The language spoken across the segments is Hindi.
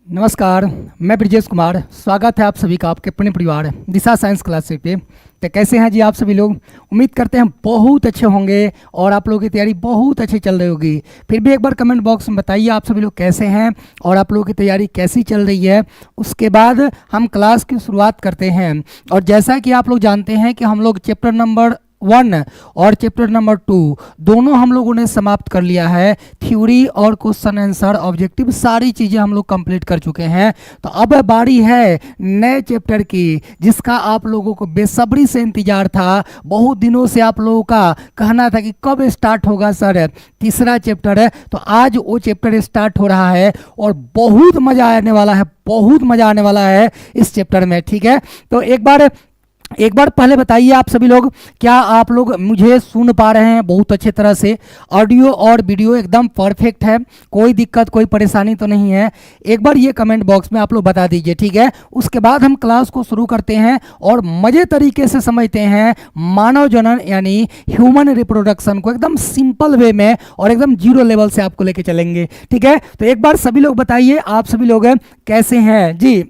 नमस्कार, मैं ब्रिजेश कुमार। स्वागत है आप सभी का आपके अपने परिवार दिशा साइंस क्लासेस पे। तो कैसे हैं जी आप सभी लोग? उम्मीद करते हैं बहुत अच्छे होंगे और आप लोगों की तैयारी बहुत अच्छी चल रही होगी। फिर भी एक बार कमेंट बॉक्स में बताइए आप सभी लोग कैसे हैं और आप लोगों की तैयारी कैसी चल रही है। उसके बाद हम क्लास की शुरुआत करते हैं। और जैसा कि आप लोग जानते हैं कि हम लोग चैप्टर नंबर 1 और चैप्टर नंबर 2 दोनों हम लोगों ने समाप्त कर लिया है। थ्योरी और क्वेश्चन आंसर ऑब्जेक्टिव सारी चीज़ें हम लोग कंप्लीट कर चुके हैं। तो अब बारी है नए चैप्टर की, जिसका आप लोगों को बेसब्री से इंतजार था। बहुत दिनों से आप लोगों का कहना था कि कब स्टार्ट होगा सर तीसरा चैप्टर है। तो आज वो चैप्टर स्टार्ट हो रहा है और बहुत मज़ा आने वाला है, बहुत मज़ा आने वाला है इस चैप्टर में। ठीक है, तो एक बार पहले बताइए आप सभी लोग, क्या आप लोग मुझे सुन पा रहे हैं बहुत अच्छे तरह से? ऑडियो और वीडियो एकदम परफेक्ट है, कोई दिक्कत कोई परेशानी तो नहीं है? एक बार ये कमेंट बॉक्स में आप लोग बता दीजिए। ठीक है, उसके बाद हम क्लास को शुरू करते हैं और मज़े तरीके से समझते हैं मानव जनन यानी ह्यूमन रिप्रोडक्शन को एकदम सिंपल वे में और एकदम जीरो लेवल से आपको लेके चलेंगे। ठीक है, तो एक बार सभी लोग बताइए आप सभी लोग कैसे हैं जी?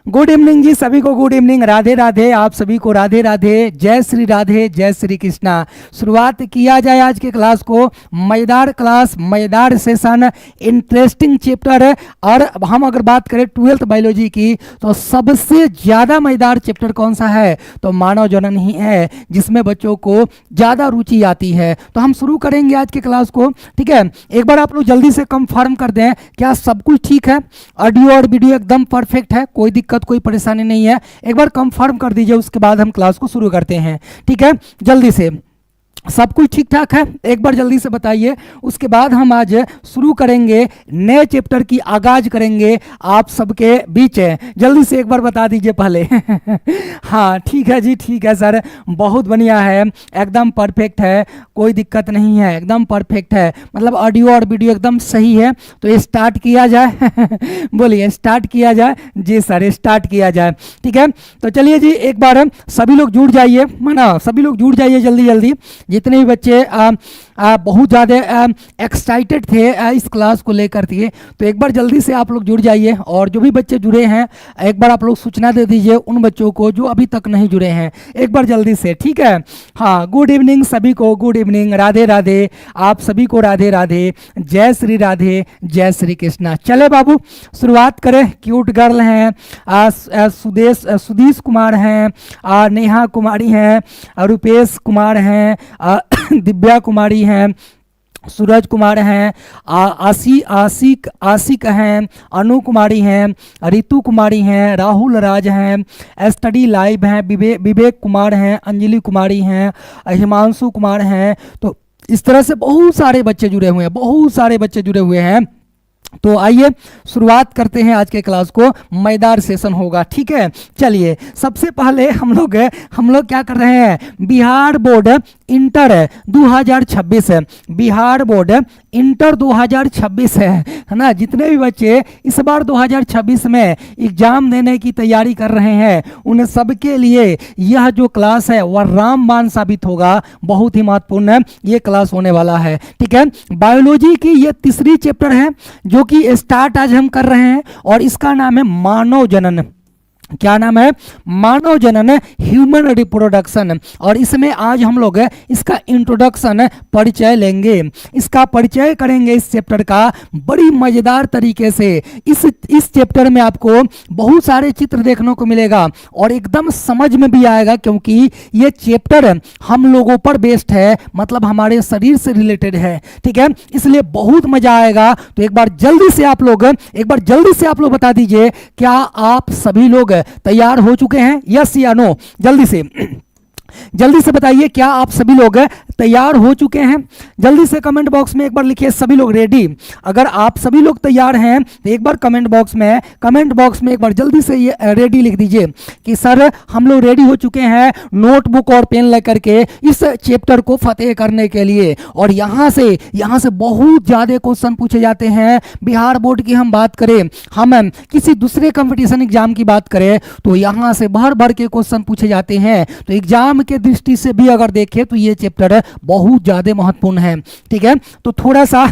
गुड इवनिंग जी, सभी को गुड इवनिंग, राधे राधे, आप सभी को राधे राधे, जय श्री राधे, जय श्री कृष्णा। शुरुआत किया जाए आज के क्लास को। मज़ेदार क्लास, मज़ेदार सेशन, इंटरेस्टिंग चैप्टर है। और हम अगर बात करें 12th बायोलॉजी की तो सबसे ज़्यादा मज़ेदार चैप्टर कौन सा है? तो मानव जनन ही है, जिसमें बच्चों को ज़्यादा रुचि आती है। तो हम शुरू करेंगे आज के क्लास को। ठीक है, एक बार आप लोग जल्दी से कंफर्म कर दें, क्या सब कुछ ठीक है? ऑडियो और वीडियो एकदम परफेक्ट है, कोई दिक्कत कोई परेशानी नहीं है? एक बार कंफर्म कर दीजिए, उसके बाद हम क्लास को शुरू करते हैं। ठीक है, जल्दी से सब कुछ ठीक ठाक है? एक बार जल्दी से बताइए, उसके बाद हम आज शुरू करेंगे, नए चैप्टर की आगाज करेंगे आप सबके बीच। जल्दी से एक बार बता दीजिए पहले। हाँ ठीक है जी, ठीक है सर, बहुत बढ़िया है, एकदम परफेक्ट है, कोई दिक्कत नहीं है, एकदम परफेक्ट है, मतलब ऑडियो और वीडियो एकदम सही है। तो ये स्टार्ट किया जाए। बोलिए स्टार्ट किया जाए जी सर, स्टार्ट किया जाए। ठीक है, तो चलिए जी, एक बार सभी लोग जुड़ जाइए, माना सभी लोग जुड़ जाइए जल्दी जल्दी। जितने भी बच्चे बहुत ज़्यादा एक्साइटेड थे इस क्लास को लेकर के, तो एक बार जल्दी से आप लोग जुड़ जाइए। और जो भी बच्चे जुड़े हैं एक बार आप लोग सूचना दे दीजिए उन बच्चों को जो अभी तक नहीं जुड़े हैं, एक बार जल्दी से। ठीक है, हाँ गुड इवनिंग सभी को, गुड इवनिंग, राधे राधे, आप सभी को राधे राधे, जय श्री राधे, जय श्री कृष्णा। चले बाबू शुरुआत करें। क्यूट गर्ल हैं, सुदेश कुमार हैं, नेहा कुमारी हैं, रुपेश कुमार हैं, दिव्या कुमारी हैं, सूरज कुमार हैं, आशिक हैं, अनु कुमारी हैं, रितु कुमारी हैं, राहुल राज हैं, स्टडी लाइव हैं, विवेक कुमार हैं, अंजलि कुमारी हैं, हिमांशु कुमार हैं। तो इस तरह से बहुत सारे बच्चे जुड़े हुए हैं, बहुत सारे बच्चे जुड़े हुए हैं। तो आइए शुरुआत करते हैं आज के क्लास को, मज़ेदार सेशन होगा। ठीक है, चलिए सबसे पहले हम लोग क्या कर रहे हैं? बिहार बोर्ड इंटर 2026 है, बिहार बोर्ड इंटर 2026 है ना? जितने भी बच्चे इस बार 2026 में एग्जाम देने की तैयारी कर रहे हैं उन सबके लिए यह जो क्लास है वह रामबाण साबित होगा, बहुत ही महत्वपूर्ण ये क्लास होने वाला है। ठीक है, बायोलॉजी की ये तीसरी चैप्टर है जो कि स्टार्ट आज हम कर रहे हैं और इसका नाम है मानव जनन। क्या नाम है? मानव जनन, ह्यूमन रिप्रोडक्शन। और इसमें आज हम लोग इसका इंट्रोडक्शन, परिचय लेंगे, इसका परिचय करेंगे इस चैप्टर का बड़ी मज़ेदार तरीके से। इस चैप्टर में आपको बहुत सारे चित्र देखने को मिलेगा और एकदम समझ में भी आएगा, क्योंकि ये चैप्टर हम लोगों पर बेस्ड है, मतलब हमारे शरीर से रिलेटेड है। ठीक है, इसलिए बहुत मजा आएगा। तो एक बार जल्दी से आप लोग बता दीजिए, क्या आप सभी लोग तैयार हो चुके हैं? यस या नो? जल्दी से बताइए, क्या आप सभी लोग तैयार हो चुके हैं? जल्दी से कमेंट बॉक्स में एक बार लिखिए सभी लोग रेडी। अगर आप सभी लोग तैयार हैं तो एक बार कमेंट बॉक्स में एक बार जल्दी से ये रेडी लिख दीजिए कि सर हम लोग रेडी हो चुके हैं नोटबुक और पेन लेकर के इस चैप्टर को फतेह करने के लिए। और यहाँ से बहुत ज़्यादा क्वेश्चन पूछे जाते हैं। बिहार बोर्ड की हम बात करें, हम किसी दूसरे कंपटीशन एग्जाम की बात करें तो यहाँ से भर भर के क्वेश्चन पूछे जाते हैं। तो एग्जाम के दृष्टि से भी अगर देखें तो ये चैप्टर बहुत ज़्यादा महत्वपूर्ण है। ठीक है, तो थोड़ा सा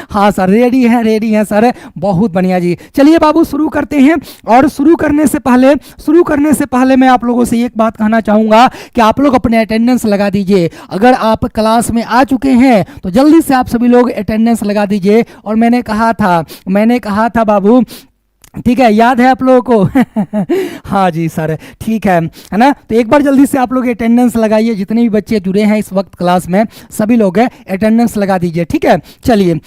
हाँ सर, रेडी हैं सर, बहुत बढ़िया जी। चलिए बाबू शुरू करते हैं। और शुरू करने से पहले मैं आप लोगों से एक बात कहना चाहूँगा कि आप लोग अपने अटेंडेंस लगा दीजिए। अगर आप क्लास में आ चुके हैं तो जल्दी से आप सभी लोग अटेंडेंस लगा दीजिए। और मैंने कहा था बाबू, ठीक है, याद है आप लोगों को हाँ जी सर, ठीक है ना। तो एक बार जल्दी से आप लोग अटेंडेंस लगाइए, जितने भी बच्चे जुड़े हैं इस वक्त क्लास में सभी लोग अटेंडेंस लगा दीजिए। ठीक है, चलिए।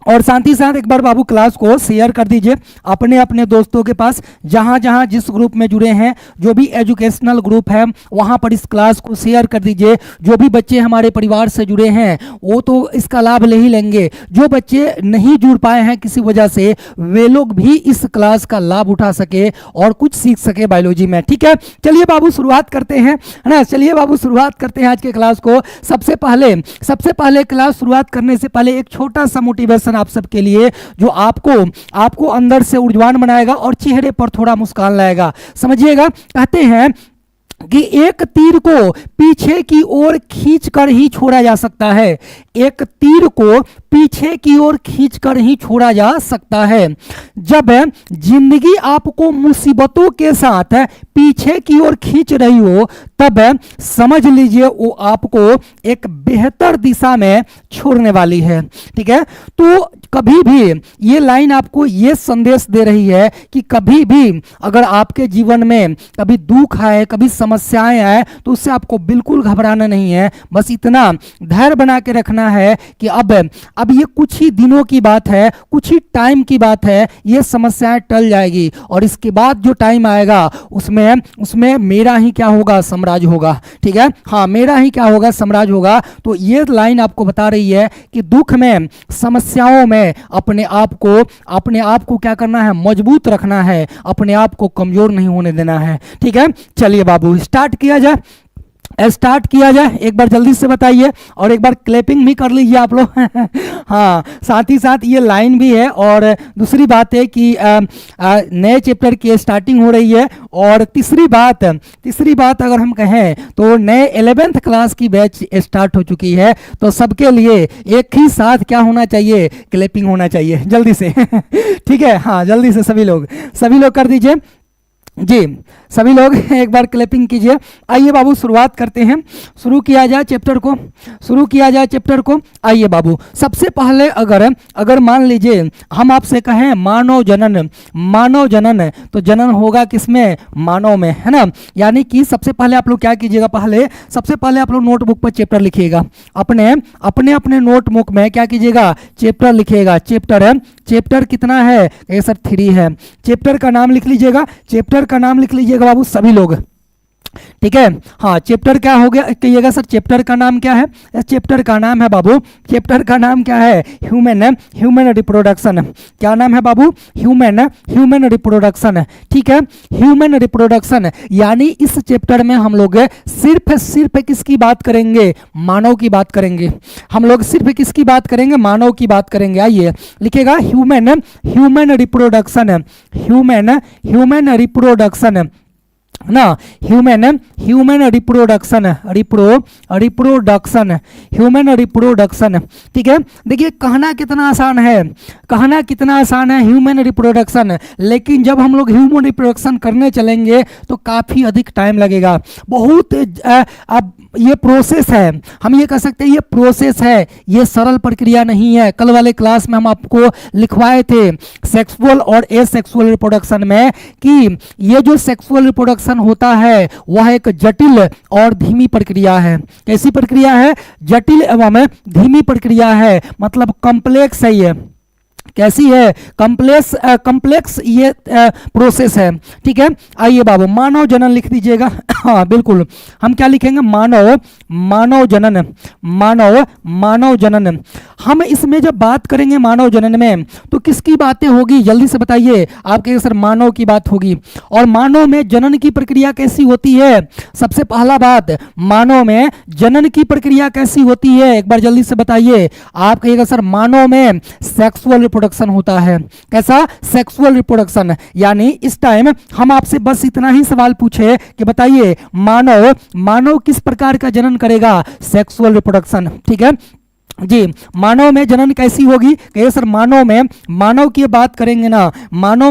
और साथ ही साथ एक बार बाबू क्लास को शेयर कर दीजिए अपने अपने दोस्तों के पास, जहां जहां जिस ग्रुप में जुड़े हैं, जो भी एजुकेशनल ग्रुप है वहां पर इस क्लास को शेयर कर दीजिए। जो भी बच्चे हमारे परिवार से जुड़े हैं वो तो इसका लाभ ले ही लेंगे, जो बच्चे नहीं जुड़ पाए हैं किसी वजह से वे लोग भी इस क्लास का लाभ उठा सके और कुछ सीख सके बायोलॉजी में। ठीक है, चलिए बाबू शुरुआत करते हैं, है ना। चलिए बाबू शुरुआत करते हैं आज के क्लास को। सबसे पहले क्लास शुरुआत करने से पहले एक छोटा सा मोटिवेशन आप सबके लिए, जो आपको अंदर से ऊर्जावान बनाएगा और चेहरे पर थोड़ा मुस्कान लाएगा। समझिएगा, कहते हैं कि एक तीर को पीछे की ओर खींचकर ही छोड़ा जा सकता है। एक तीर को पीछे की ओर खींचकर ही छोड़ा जा सकता है। जब जिंदगी आपको मुसीबतों के साथ पीछे की ओर खींच रही हो तब समझ लीजिए वो आपको एक बेहतर दिशा में छोड़ने वाली है। ठीक है, तो कभी भी ये लाइन आपको ये संदेश दे रही है कि कभी भी अगर आपके जीवन में कभी दुख आए, कभी समस्याएं आए, तो उससे आपको बिल्कुल घबराना नहीं है। बस इतना धैर्य बना के रखना है कि अब ये कुछ ही दिनों की बात है, कुछ ही टाइम की बात है, ये समस्याएं टल जाएगी और इसके बाद जो टाइम आएगा उसमें मेरा ही क्या होगा, साम्राज्य होगा। ठीक है, हाँ, मेरा ही क्या होगा, साम्राज्य होगा। तो ये लाइन आपको बता रही है कि दुख में, समस्याओं में अपने आप को क्या करना है, मजबूत रखना है, अपने आप को कमजोर नहीं होने देना है। ठीक है, चलिए बाबू स्टार्ट किया जाए। एक बार जल्दी से बताइए और एक बार क्लैपिंग भी कर लीजिए आप लोग हाँ, साथ ही साथ ये लाइन भी है। और दूसरी बात है कि नए चैप्टर की स्टार्टिंग हो रही है। और तीसरी बात अगर हम कहें तो नए 11th क्लास की बैच स्टार्ट हो चुकी है। तो सबके लिए एक ही साथ क्या होना चाहिए, क्लैपिंग होना चाहिए जल्दी से ठीक है, हाँ, जल्दी से सभी लोग कर दीजिए जी, सभी लोग एक बार क्लैपिंग कीजिए। आइए बाबू शुरुआत करते हैं, शुरू किया जाए चैप्टर को। आइए बाबू, सबसे पहले अगर मान लीजिए हम आपसे कहें मानव जनन, तो जनन होगा किसमें, मानव में, है ना। यानी कि सबसे पहले आप लोग क्या कीजिएगा, सबसे पहले आप लोग नोटबुक पर चैप्टर लिखिएगा। अपने नोटबुक में क्या कीजिएगा, चैप्टर लिखिएगा। चैप्टर कितना है, सर 3 है। चैप्टर का नाम लिख लीजिएगा बाबू सभी लोग। ठीक है, हाँ, चैप्टर क्या हो गया कहिएगा, सर चैप्टर का नाम क्या है, चैप्टर का नाम है बाबू, ह्यूमन रिप्रोडक्शन। क्या नाम है बाबू, ह्यूमन रिप्रोडक्शन। ठीक है, ह्यूमन रिप्रोडक्शन, यानी इस चैप्टर में हम लोग सिर्फ किसकी बात करेंगे, मानव की बात करेंगे। हम लोग सिर्फ किसकी बात करेंगे, मानव की बात करेंगे। आइए लिखेगा ह्यूमन रिप्रोडक्शन ना, ह्यूमन रिप्रोडक्शन, ह्यूमन रिप्रोडक्शन। ठीक है, देखिए कहना कितना आसान है ह्यूमन रिप्रोडक्शन, लेकिन जब हम लोग ह्यूमन रिप्रोडक्शन करने चलेंगे तो काफ़ी अधिक टाइम लगेगा। बहुत अब ये प्रोसेस है, हम ये कह सकते हैं ये प्रोसेस है, ये सरल प्रक्रिया नहीं है। कल वाले क्लास में हम आपको लिखवाए थे सेक्सुअल और एसेक्सुअल रिप्रोडक्शन में कि ये जो सेक्सुअल रिप्रोडक्शन होता है वह एक जटिल और धीमी प्रक्रिया है। कैसी प्रक्रिया है, जटिल एवं धीमी प्रक्रिया है, मतलब कॉम्प्लेक्स है। ये कैसी है, कॉम्प्लेक्स ये प्रोसेस है। ठीक है, आइए बाबू मानव जनन लिख दीजिएगा हाँ बिल्कुल, हम क्या लिखेंगे, मानव जनन। हम इसमें जब बात करेंगे मानव जनन में तो किसकी बातें होगी, जल्दी से बताइए। आप कहेंगे सर मानव की बात होगी। और मानव में जनन की प्रक्रिया कैसी होती है, सबसे पहला बात, मानव में जनन की प्रक्रिया कैसी होती है, एक बार जल्दी से बताइए। आप कहिएगा सर मानव में सेक्सुअल रिप्रोडक्शन रिप्रोडक्शन होता है। कैसा? Sexual reproduction. यानी इस टाइम हम आपसे बस इतना ही सवाल पूछे कि बताइए मानव किस प्रकार का जनन करेगा? Sexual reproduction. ठीक है जी। मानव में जनन कैसी होगी? कहिए सर मानव की बात करेंगे ना, मानव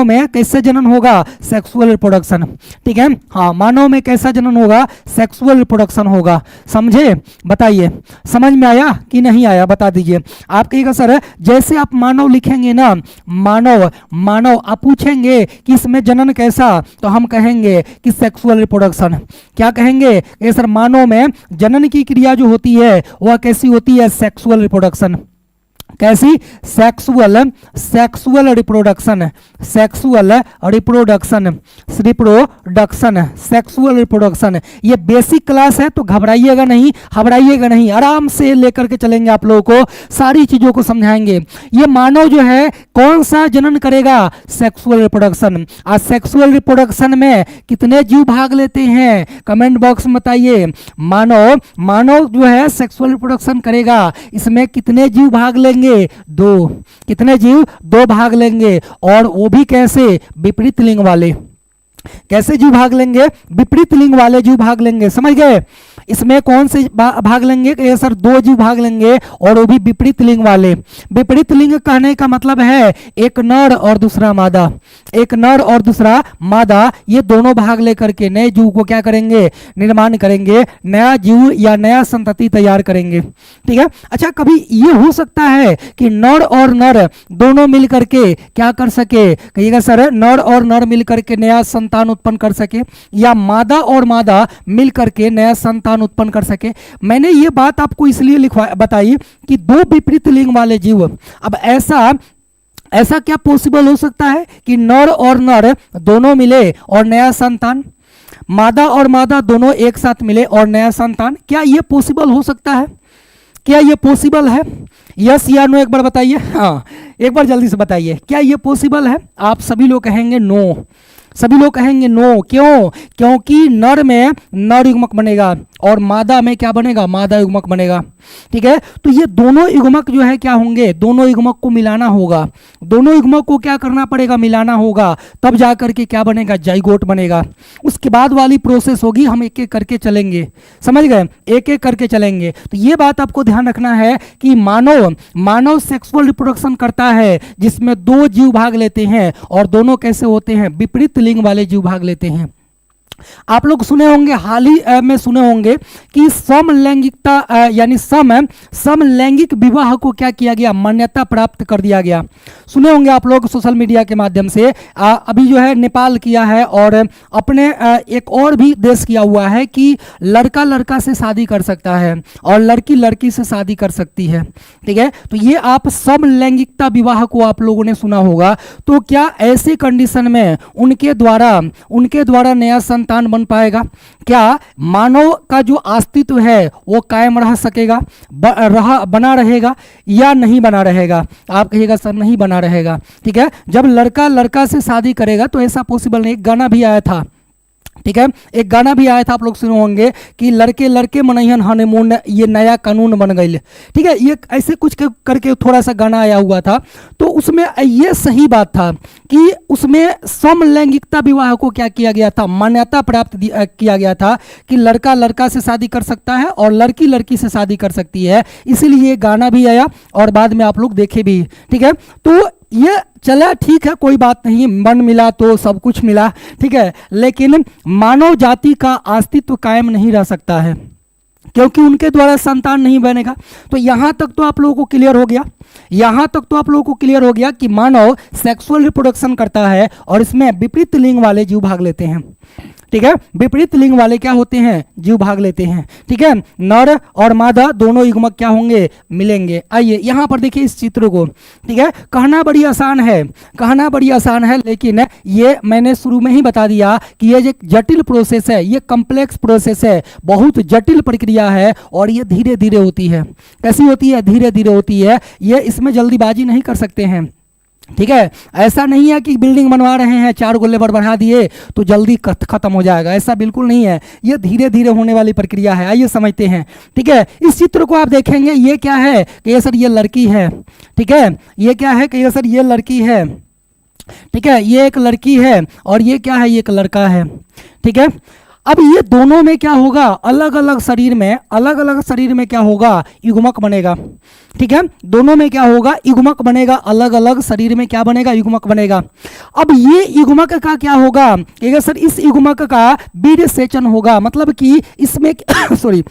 में कैसे जनन होगा? Sexual reproduction. ठीक है, हाँ, मानव में कैसा जनन होगा? सेक्सुअल रिप्रोडक्शन होगा। समझे? बताइए, समझ में आया कि नहीं आया? बता दीजिए। आप कहिएगा सर जैसे आप मानव लिखेंगे ना, मानव आप पूछेंगे कि इसमें जनन कैसा, तो हम कहेंगे कि सेक्सुअल रिप्रोडक्शन। क्या कहेंगे? ये सर मानव में जनन की क्रिया जो होती है वह कैसी होती है? Sexual reproduction. कैसी? Sexual reproduction. Sexual reproduction. ये बेसिक क्लास है तो घबराइएगा नहीं, आराम से लेकर के चलेंगे, आप लोगों को सारी चीजों को समझाएंगे। ये मानव जो है कौन सा जनन करेगा? Sexual reproduction. आज सेक्सुअल रिप्रोडक्शन में कितने जीव भाग लेते हैं? कमेंट बॉक्स में बताइए। मानव जो है सेक्सुअल रिप्रोडक्शन करेगा, इसमें कितने जीव भाग लेंगे? 2। कितने जीव? 2 भाग लेंगे, और वो भी कैसे? विपरीत लिंग वाले। कैसे जीव भाग लेंगे? विपरीत लिंग वाले जीव भाग लेंगे। समझ गए? इसमें कौन से भाग लेंगे? ये सर 2 जीव भाग लेंगे, और वो भी विपरीत लिंग वाले। विपरीत लिंग कहने का मतलब है एक नर और दूसरा मादा। एक नर और दूसरा मादा, ये दोनों भाग लेकर के नए जीव को क्या करेंगे? निर्माण करेंगे, नया जीव या नया संतति तैयार करेंगे। ठीक है। अच्छा, कभी ये हो सकता है कि नर और नर दोनों मिल करके क्या कर सके? कहिएगा सर नर और नर मिल करके नया संतान उत्पन्न कर सके, या मादा और मादा मिल करके नया संतान उत्पन्न कर सके। मैंने ये बात आपको इसलिए बताई कि 2 विपरीत लिंग वाले जीव, अब ऐसा क्या पॉसिबल हो सकता है कि नर और नर दोनों मिले और नया संतान, मादा और मादा दोनों एक साथ मिले और नया संतान? क्या ये पॉसिबल हो सकता है? क्या ये पॉसिबल है? यस या नो एक बार बताइए। हाँ, एक बार जल्दी से बताइए, क्या ये पॉसिबल है? आप सभी लोग कहेंगे नो। सभी लोग कहेंगे नो। क्यों? क्योंकि नर में नर युग्मक बनेगा और मादा में क्या बनेगा? मादा युग्मक बनेगा। ठीक है, तो ये दोनों युग्मक जो है क्या होंगे? दोनों युग्मक को मिलाना होगा। दोनों युग्मक को क्या करना पड़ेगा? मिलाना होगा, तब जाकर के क्या बनेगा? जाइगोट बनेगा। उसके बाद वाली प्रोसेस होगी, हम एक एक करके चलेंगे। समझ गए? एक एक करके चलेंगे। तो ये बात आपको ध्यान रखना है कि मानव सेक्सुअल रिप्रोडक्शन करता है जिसमें 2 जीव भाग लेते हैं, और दोनों कैसे होते हैं? विपरीत लिंग वाले जीव भाग लेते हैं। आप लोग सुने होंगे, हाल ही में सुने होंगे कि समलैंगिकता यानी समलैंगिक विवाह को क्या किया गया? मान्यता प्राप्त कर दिया गया। सुने होंगे आप लोग सोशल मीडिया के माध्यम से। अभी जो है नेपाल किया है, और अपने एक और भी देश किया हुआ है कि लड़का लड़का से शादी कर सकता है और लड़की लड़की से शादी कर सकती है। ठीक है, तो ये आप समलैंगिकता विवाह को आप लोगों ने सुना होगा। तो क्या ऐसे कंडीशन में उनके द्वारा नया संतान बन पाएगा? क्या मानव का जो अस्तित्व है वो कायम रह सकेगा, बना रहेगा या नहीं बना रहेगा? आप कहिएगा सर नहीं बना रहेगा। ठीक है, जब लड़का लड़का से शादी करेगा तो ऐसा पॉसिबल नहीं। गाना भी आया था, ठीक है, एक गाना भी आया था, आप लोग सुने होंगे कि लड़के लड़के मनैहन हनीमून, ये नया कानून बन गई। ठीक है, ये ऐसे कुछ करके थोड़ा सा गाना आया हुआ था। तो उसमें ये सही बात था कि उसमें समलैंगिकता विवाह को क्या किया गया था? मान्यता प्राप्त किया गया था कि लड़का लड़का से शादी कर सकता है और लड़की लड़की से शादी कर सकती है। इसीलिए गाना भी आया और बाद में आप लोग देखे भी। ठीक है, तो ये चला, ठीक है, कोई बात नहीं, मन मिला तो सब कुछ मिला। ठीक है, लेकिन मानव जाति का अस्तित्व कायम नहीं रह सकता है क्योंकि उनके द्वारा संतान नहीं बनेगा। तो यहाँ तक तो आप लोगों को क्लियर हो गया, यहाँ तक तो आप लोगों को क्लियर हो गया कि मानव सेक्सुअल रिप्रोडक्शन करता है और इसमें विपरीत लिंग वाले जीव भाग लेते हैं। ठीक है, विपरीत लिंग वाले क्या होते हैं? जीव भाग लेते हैं। ठीक है, नर और मादा दोनों युग्मक क्या होंगे? मिलेंगे। आइए यहाँ पर देखिए इस चित्र को। ठीक है, कहना बड़ी आसान है, लेकिन ये मैंने शुरू में ही बता दिया कि ये एक जटिल प्रोसेस है, ये कॉम्प्लेक्स प्रोसेस है, बहुत जटिल प्रक्रिया है और ये धीरे धीरे होती है। कैसी होती है? धीरे धीरे होती है। ये इसमें जल्दीबाजी नहीं कर सकते हैं। ठीक है, ऐसा नहीं है कि बिल्डिंग बनवा रहे हैं 4 गो लेबर बढ़ा दिए तो जल्दी खत्म हो जाएगा, ऐसा बिल्कुल नहीं है, ये धीरे धीरे होने वाली प्रक्रिया है। आइए समझते हैं। ठीक है, इस चित्र को आप देखेंगे, ये क्या है कि ये सर ये लड़की है। ठीक है, ये क्या है कि ये सर ये लड़की है। ठीक है, ये एक लड़की है और ये क्या है, ये एक लड़का है। ठीक है, अब ये दोनों में क्या होगा, अलग अलग शरीर में क्या होगा, युग्मक बनेगा। ठीक है, दोनों में क्या होगा, युग्मक बनेगा, अलग अलग शरीर में क्या बनेगा, युग्मक बनेगा। अब ये युग्मक का क्या होगा, सर इस युग्मक का बीज सेचन होगा, मतलब कि इसमें सॉरी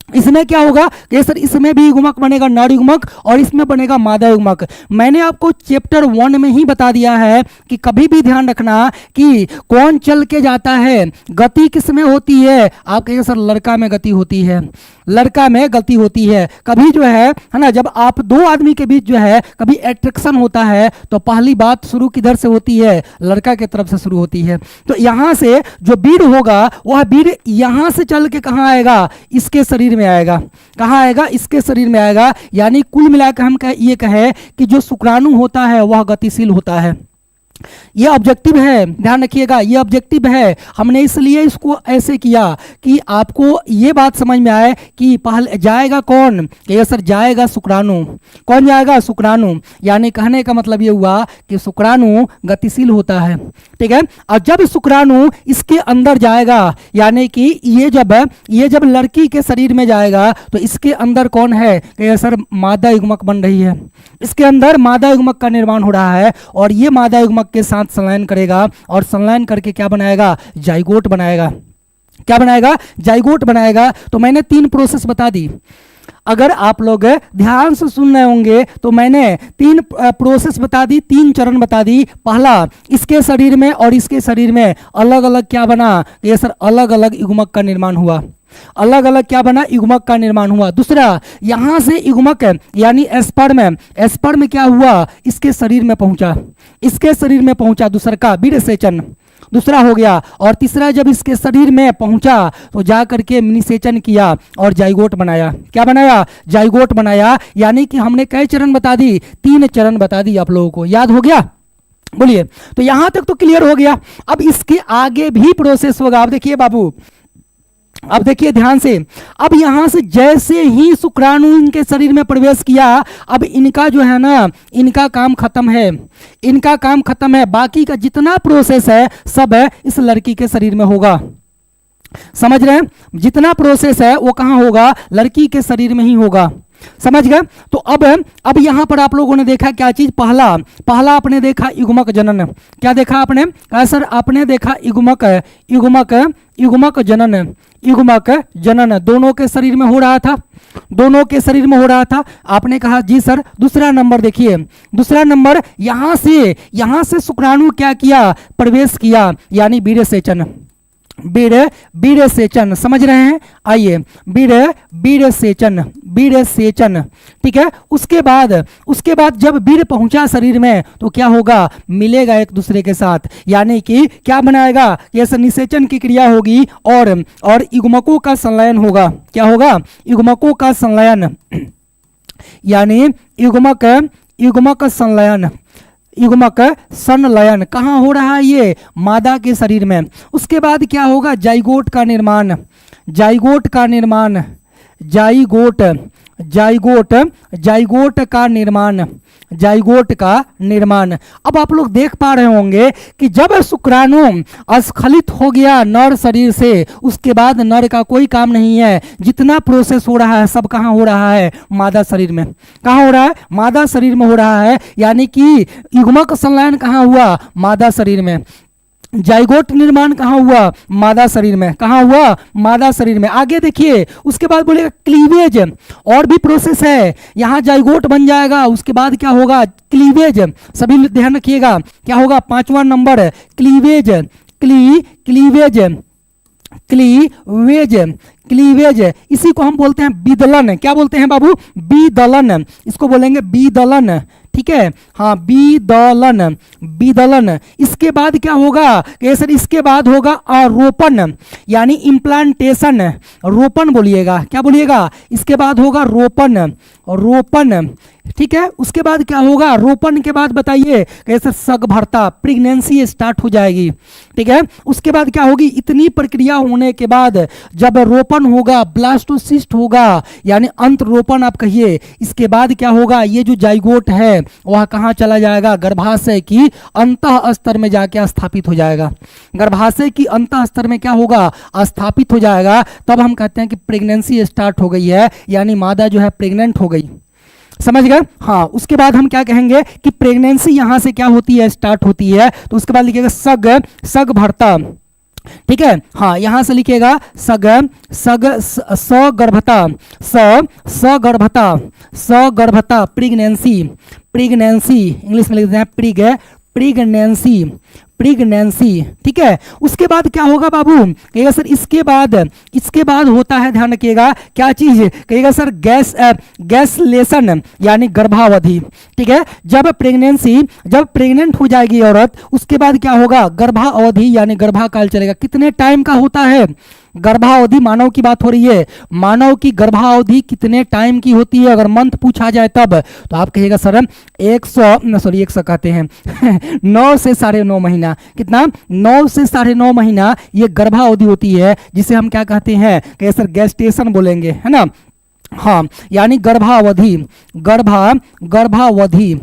इसमें क्या होगा कि सर इसमें भी युग्मक बनेगा, नर युग्मक, और इसमें बनेगा मादा युग्मक। मैंने आपको चैप्टर 1 में ही बता दिया है कि कभी भी ध्यान रखना कि कौन चल के जाता है, गति किस में होती है, आप कहेंगे सर लड़का में गति होती है, लड़का में गति होती है। कभी जो है ना, जब आप दो आदमी के बीच जो है कभी अट्रैक्शन होता है तो पहली बात शुरू किधर से होती है, लड़का की तरफ से शुरू होती है। तो यहाँ से जो बीड होगा वह बीड यहाँ से चल के कहाँ आएगा, इसके शरीर में आएगा। कहाँ आएगा, इसके शरीर में आएगा। यानी कुल मिलाकर हम ये कहें कि जो शुक्राणु होता है वह गतिशील होता है। ये ऑब्जेक्टिव है, ध्यान रखिएगा, ये ऑब्जेक्टिव है। हमने इसलिए इसको ऐसे किया कि आपको ये बात समझ में आए कि पहले जाएगा कौन, कि सर जाएगा शुक्राणु। कौन जाएगा, शुक्राणु। यानी कहने का मतलब ये हुआ कि शुक्राणु गतिशील होता है। ठीक है, और जब शुक्राणु इसके अंदर जाएगा, यानी कि ये जब लड़की के शरीर में जाएगा तो इसके अंदर कौन है, कि सर मादा युग्मक बन रही है। इसके अंदर मादा युग्मक का निर्माण हो रहा है और ये मादा युग्मक के साथ संलयन करेगा और संलयन करके क्या बनाएगा, जाइगोट बनाएगा। क्या बनाएगा, जाइगोट बनाएगा। तो मैंने 3 प्रोसेस बता दी। अगर आप लोग ध्यान से सुन रहे होंगे तो मैंने 3 प्रोसेस बता दी, 3 चरण बता दी। पहला, इसके शरीर में और इसके शरीर में अलग अलग क्या बना, ये सर अलग अलग युग्मक का निर्माण हुआ। अलग अलग क्या बना, युग्मक का निर्माण हुआ। दूसरा, यहां से युग्मक यानी एस्पर्म क्या हुआ, इसके शरीर में पहुंचा, इसके शरीर में पहुंचा, दूसरा का बीज सेचन दूसरा हो गया। और तीसरा, जब इसके शरीर में पहुंचा तो जा करके निषेचन किया और जाइगोट बनाया। क्या बनाया, जाइगोट बनाया। यानी कि हमने कई चरण बता दी, 3 चरण बता दी। आप लोगों को याद हो गया, बोलिए। तो यहां तक तो क्लियर हो गया। अब इसके आगे भी प्रोसेस होगा। अब देखिए बाबू, अब देखिए ध्यान से, अब यहां से जैसे ही शुक्राणु इनके शरीर में प्रवेश किया, अब इनका जो है ना, इनका काम खत्म है, इनका काम खत्म है। बाकी का जितना प्रोसेस है सब इस लड़की के शरीर में होगा। समझ रहे हैं, जितना प्रोसेस है वो कहां होगा, लड़की के शरीर में ही होगा। समझ गए। तो अब यहां पर आप लोगों ने देखा क्या चीज, पहला आपने देखा युग्मक जनन। क्या देखा आपने, कहा सर आपने देखा युग्मक जनन दोनों के शरीर में हो रहा था, दोनों के शरीर में हो रहा था। आपने कहा जी सर। दूसरा नंबर देखिए, दूसरा नंबर यहां से शुक्राणु क्या किया, प्रवेश किया, यानी बीज सेचन, बीज सेचन। समझ रहे हैं, आइए, बीज सेचन। ठीक है, उसके बाद जब बीज पहुंचा शरीर में तो क्या होगा, मिलेगा एक दूसरे के साथ, यानी कि क्या बनाएगा, ये निषेचन की क्रिया होगी और युग्मकों का संलयन होगा। क्या होगा, युग्मकों का संलयन, यानी युग्मक संलयन कहाँ हो रहा है, ये मादा के शरीर में। उसके बाद क्या होगा, जाइगोट का निर्माण, जाइगोट का निर्माण। अब आप लोग देख पा रहे होंगे कि जब शुक्राणु अस्खलित हो गया नर शरीर से, उसके बाद नर का कोई काम नहीं है। जितना प्रोसेस हो रहा है सब कहाँ हो रहा है, मादा शरीर में। कहाँ हो रहा है, मादा शरीर में हो रहा है। यानी कि युग्मक संलयन कहाँ हुआ, मादा शरीर में। जाइगोट निर्माण कहाँ हुआ, मादा शरीर में। कहाँ हुआ, मादा शरीर में। आगे देखिए, उसके बाद बोलेगा क्लीवेज, और भी प्रोसेस है। यहाँ जाइगोट बन जाएगा, उसके बाद क्या होगा, क्लीवेज। सभी ध्यान रखिएगा, क्या होगा, 5वां नंबर क्लीवेज, क्लीवेज। इसी को हम बोलते हैं विदलन। क्या बोलते हैं बाबू, विदलन। इसको बोलेंगे विदलन। ठीक है, हाँ बीदलन, बीदलन। इसके बाद क्या होगा कि सर इसके बाद होगा रोपण यानी इम्प्लांटेशन, रोपण बोलिएगा, क्या बोलिएगा, इसके बाद होगा रोपण, रोपण, ठीक है। उसके बाद क्या होगा, रोपण के बाद बताइए कैसे सगभरता, प्रेगनेंसी स्टार्ट हो जाएगी, ठीक है। उसके बाद क्या होगी, इतनी प्रक्रिया होने के बाद जब रोपण होगा, ब्लास्टोसिस्ट होगा यानी अंत रोपण आप कहिए, इसके बाद क्या होगा, ये जो जाइगोट है वह कहाँ चला जाएगा, गर्भाशय की अंतः स्तर में जाके स्थापित हो जाएगा, गर्भाशय की अंतः स्तर में क्या होगा, स्थापित हो जाएगा। तब हम कहते हैं कि प्रेगनेंसी स्टार्ट हो गई है, यानी मादा जो है प्रेग्नेंट हो गई, समझ गए। हाँ, उसके बाद हम क्या कहेंगे कि प्रेगनेंसी यहां से क्या होती है, स्टार्ट होती है। तो उसके बाद लिखिएगा सगभरता, ठीक है, हाँ यहां से लिखिएगा सगर्भता, सगर्भता, सगर्भता, प्रेगनेंसी, प्रेगनेंसी इंग्लिश में लिखते हैं प्रेगनेंसी, प्रेगनेंसी, ठीक है। उसके बाद क्या होगा बाबू, कहिएगा सर इसके बाद होता है, ध्यान रखिएगा क्या चीज, कहिएगा सर गैसलेशन यानी गर्भावधि, ठीक है। जब प्रेग्नेंट हो जाएगी औरत, उसके बाद क्या होगा, गर्भावधि यानी गर्भाकाल चलेगा। कितने टाइम का होता है गर्भावधि, मानव की बात हो रही है, मानव की गर्भावधि कितने टाइम की होती है, अगर मंथ पूछा जाए तब, तो आप कहिएगा सर 100 कहते हैं 9 से 9.5 महीना, कितना, 9 से 9.5 महीना ये गर्भावधि होती है, जिसे हम क्या कहते हैं, कि सर गेस्टेशन बोलेंगे, है ना। हाँ, यानी गर्भावधि, गर्भावधि।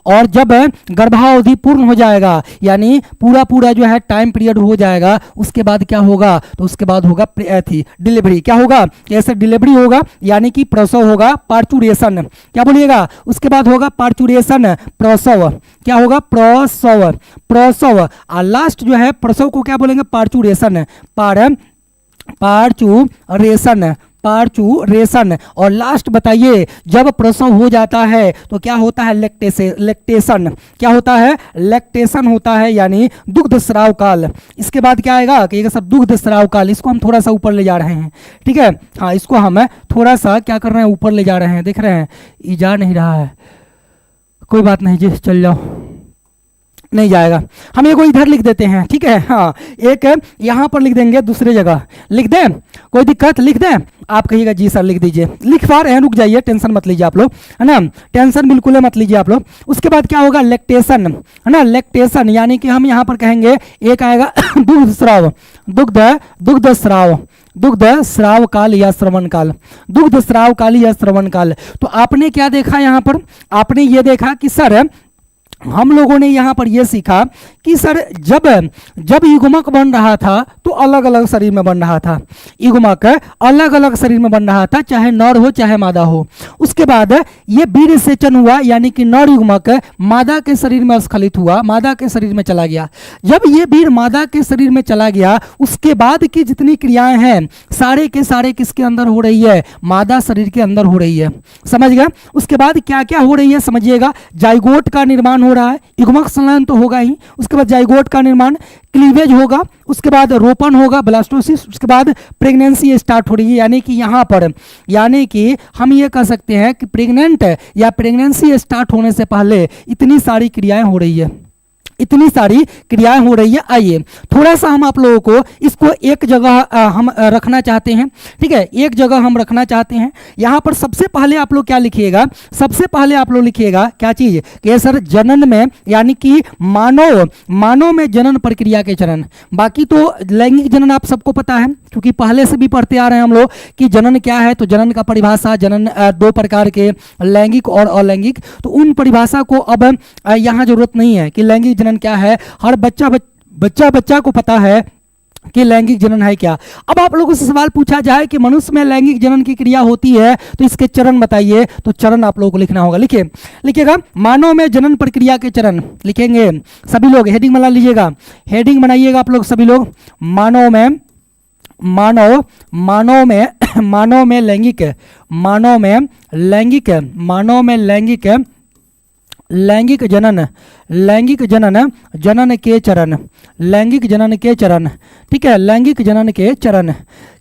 और जब गर्भावधि पूर्ण हो जाएगा यानी पूरा जो है टाइम पीरियड हो जाएगा, उसके बाद क्या होगा, तो उसके बाद होगा डिलीवरी, क्या होगा, ऐसे डिलीवरी होगा यानी कि प्रसव होगा, पार्चुरेशन, क्या बोलिएगा, उसके बाद होगा पार्चुरेशन, प्रसव, क्या होगा, प्रसव। और लास्ट जो है प्रसव को क्या बोलेंगे, पार्चुरेशन, पार्चुरेशन। और लास्ट बताइए, जब प्रसव हो जाता है तो क्या होता है, लैक्टेशन, क्या होता है, लैक्टेशन होता है यानी दुग्ध स्राव काल। इसके बाद क्या आएगा कि ये सब दुग्ध स्राव काल, इसको हम थोड़ा सा ऊपर ले जा रहे हैं, ठीक है, हाँ इसको हम थोड़ा सा क्या कर रहे हैं, ऊपर ले जा रहे हैं, देख रहे हैं ये जा नहीं रहा है, कोई बात नहीं जी, चल जाओ, नहीं जाएगा, हम ये को इधर लिख देते हैं, ठीक है, हाँ एक यहाँ पर लिख देंगे, दूसरे जगह लिख दें, कोई दिक्कत, लिख दें, आप कहिएगा जी सर लिख दीजिए, लिख पा रहे हैं, रुक जाइए, टेंशन मत लीजिए आप लोग, है ना, टेंशन बिल्कुल मत लीजिए आप लोग। उसके बाद क्या होगा, लैक्टेशन, है ना, लैक्टेशन यानी कि हम यहाँ पर कहेंगे एक आएगा दुग्ध स्राव, दुग्ध स्राव काल या श्रवण काल, दुग्ध स्राव काल या श्रवण काल। तो आपने क्या देखा यहाँ पर, आपने ये देखा कि सर हम लोगों ने यहाँ पर यह सीखा कि सर जब युग्मक बन रहा था तो अलग अलग शरीर में बन रहा था, युग्मक अलग अलग शरीर में बन रहा था, चाहे नर हो चाहे मादा हो। उसके बाद ये वीर्य सेचन हुआ यानी कि नर युग्मक मादा के शरीर में स्खलित हुआ, मादा के शरीर में चला गया। जब ये वीर्य मादा के शरीर में चला गया, उसके बाद की जितनी क्रियाएं हैं सारे के सारे किसके अंदर हो रही है, मादा शरीर के अंदर हो रही है, समझ गए। उसके बाद क्या क्या हो रही है समझिएगा, जाइगोट का निर्माण हो रहा है, युग्मक संलयन तो होगा ही, उसके बाद जाइगोट का निर्माण, क्लीवेज होगा, उसके बाद रोपण होगा, ब्लास्टोसिस, उसके बाद प्रेगनेंसी स्टार्ट हो रही है। यानी कि यहाँ पर यानी कि हम ये कह सकते हैं कि प्रेग्नेंट या प्रेगनेंसी स्टार्ट होने से पहले इतनी सारी क्रियाएं हो रही है, इतनी सारी क्रियाएं हो रही है। आइए थोड़ा सा हम आप लोगों को इसको एक जगह हम रखना चाहते हैं, ठीक है, एक जगह हम रखना चाहते हैं। यहाँ पर सबसे पहले आप लोग क्या लिखिएगा, सबसे पहले आप लोग लिखिएगा क्या चीज कि सर जनन में यानी कि मानव में जनन प्रक्रिया के चरण। बाकी तो लैंगिक जनन आप सबको पता है क्योंकि पहले से भी पढ़ते आ रहे हैं हम लोग कि जनन क्या है। तो जनन का परिभाषा, जनन दो प्रकार के, लैंगिक और अलैंगिक। तो उन परिभाषा को अब यहाँ जरूरत नहीं है कि लैंगिक जनन क्या है, हर बच्चा को पता है कि लैंगिक जनन है क्या। अब आप लोगों से सवाल पूछा जाए कि मनुष्य में लैंगिक जनन की क्रिया होती है तो इसके चरण बताइए, तो चरण आप लोगों को लिखना होगा। लिखिएगा मानव में जनन प्रक्रिया के चरण लिखेंगे सभी लोग, हेडिंग बना लीजिएगा, हेडिंग बनाइएगा आप लोग सभी लोग। मानव में लैंगिक जनन के चरण, ठीक है, लैंगिक जनन के चरण।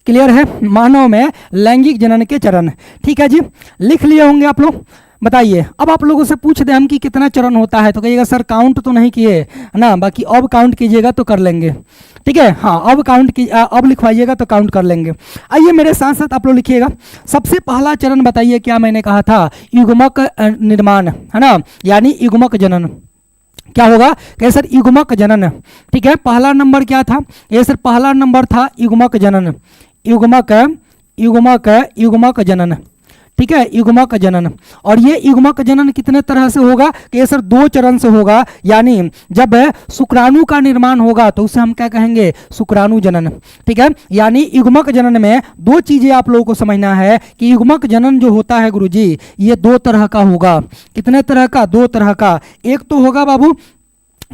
क्लियर है, मानव में लैंगिक जनन के चरण, ठीक है जी, लिख लिए होंगे आप लोग। बताइए, अब आप लोगों से पूछ दे हम कि कितना चरण होता है, तो कहिएगा सर काउंट तो नहीं किए है ना, बाकी अब काउंट कीजिएगा तो कर लेंगे। ठीक है, हाँ अब काउंट की अब लिखवाइएगा तो काउंट कर लेंगे। आइए मेरे साथ साथ आप लोग लिखिएगा। सबसे पहला चरण बताइए, क्या मैंने कहा था, युग्मक निर्माण, है ना, यानी युग्मक जनन। क्या होगा कि सर युग्मक जनन। ठीक है, पहला नंबर क्या था, ये सर पहला नंबर था युग्मक जनन, युग्मक युग्मक युग्मक जनन। ठीक है, युग्मक जनन। और ये युग्मक जनन कितने तरह से होगा कि ये सर 2 चरण से होगा, यानी जब शुक्राणु का निर्माण होगा तो उसे हम क्या कहेंगे, शुक्राणु जनन। ठीक है, यानी युग्मक जनन में 2 चीजें आप लोगों को समझना है कि युग्मक जनन जो होता है गुरुजी, ये 2 तरह का होगा। कितने तरह का, 2 तरह का। एक तो होगा बाबू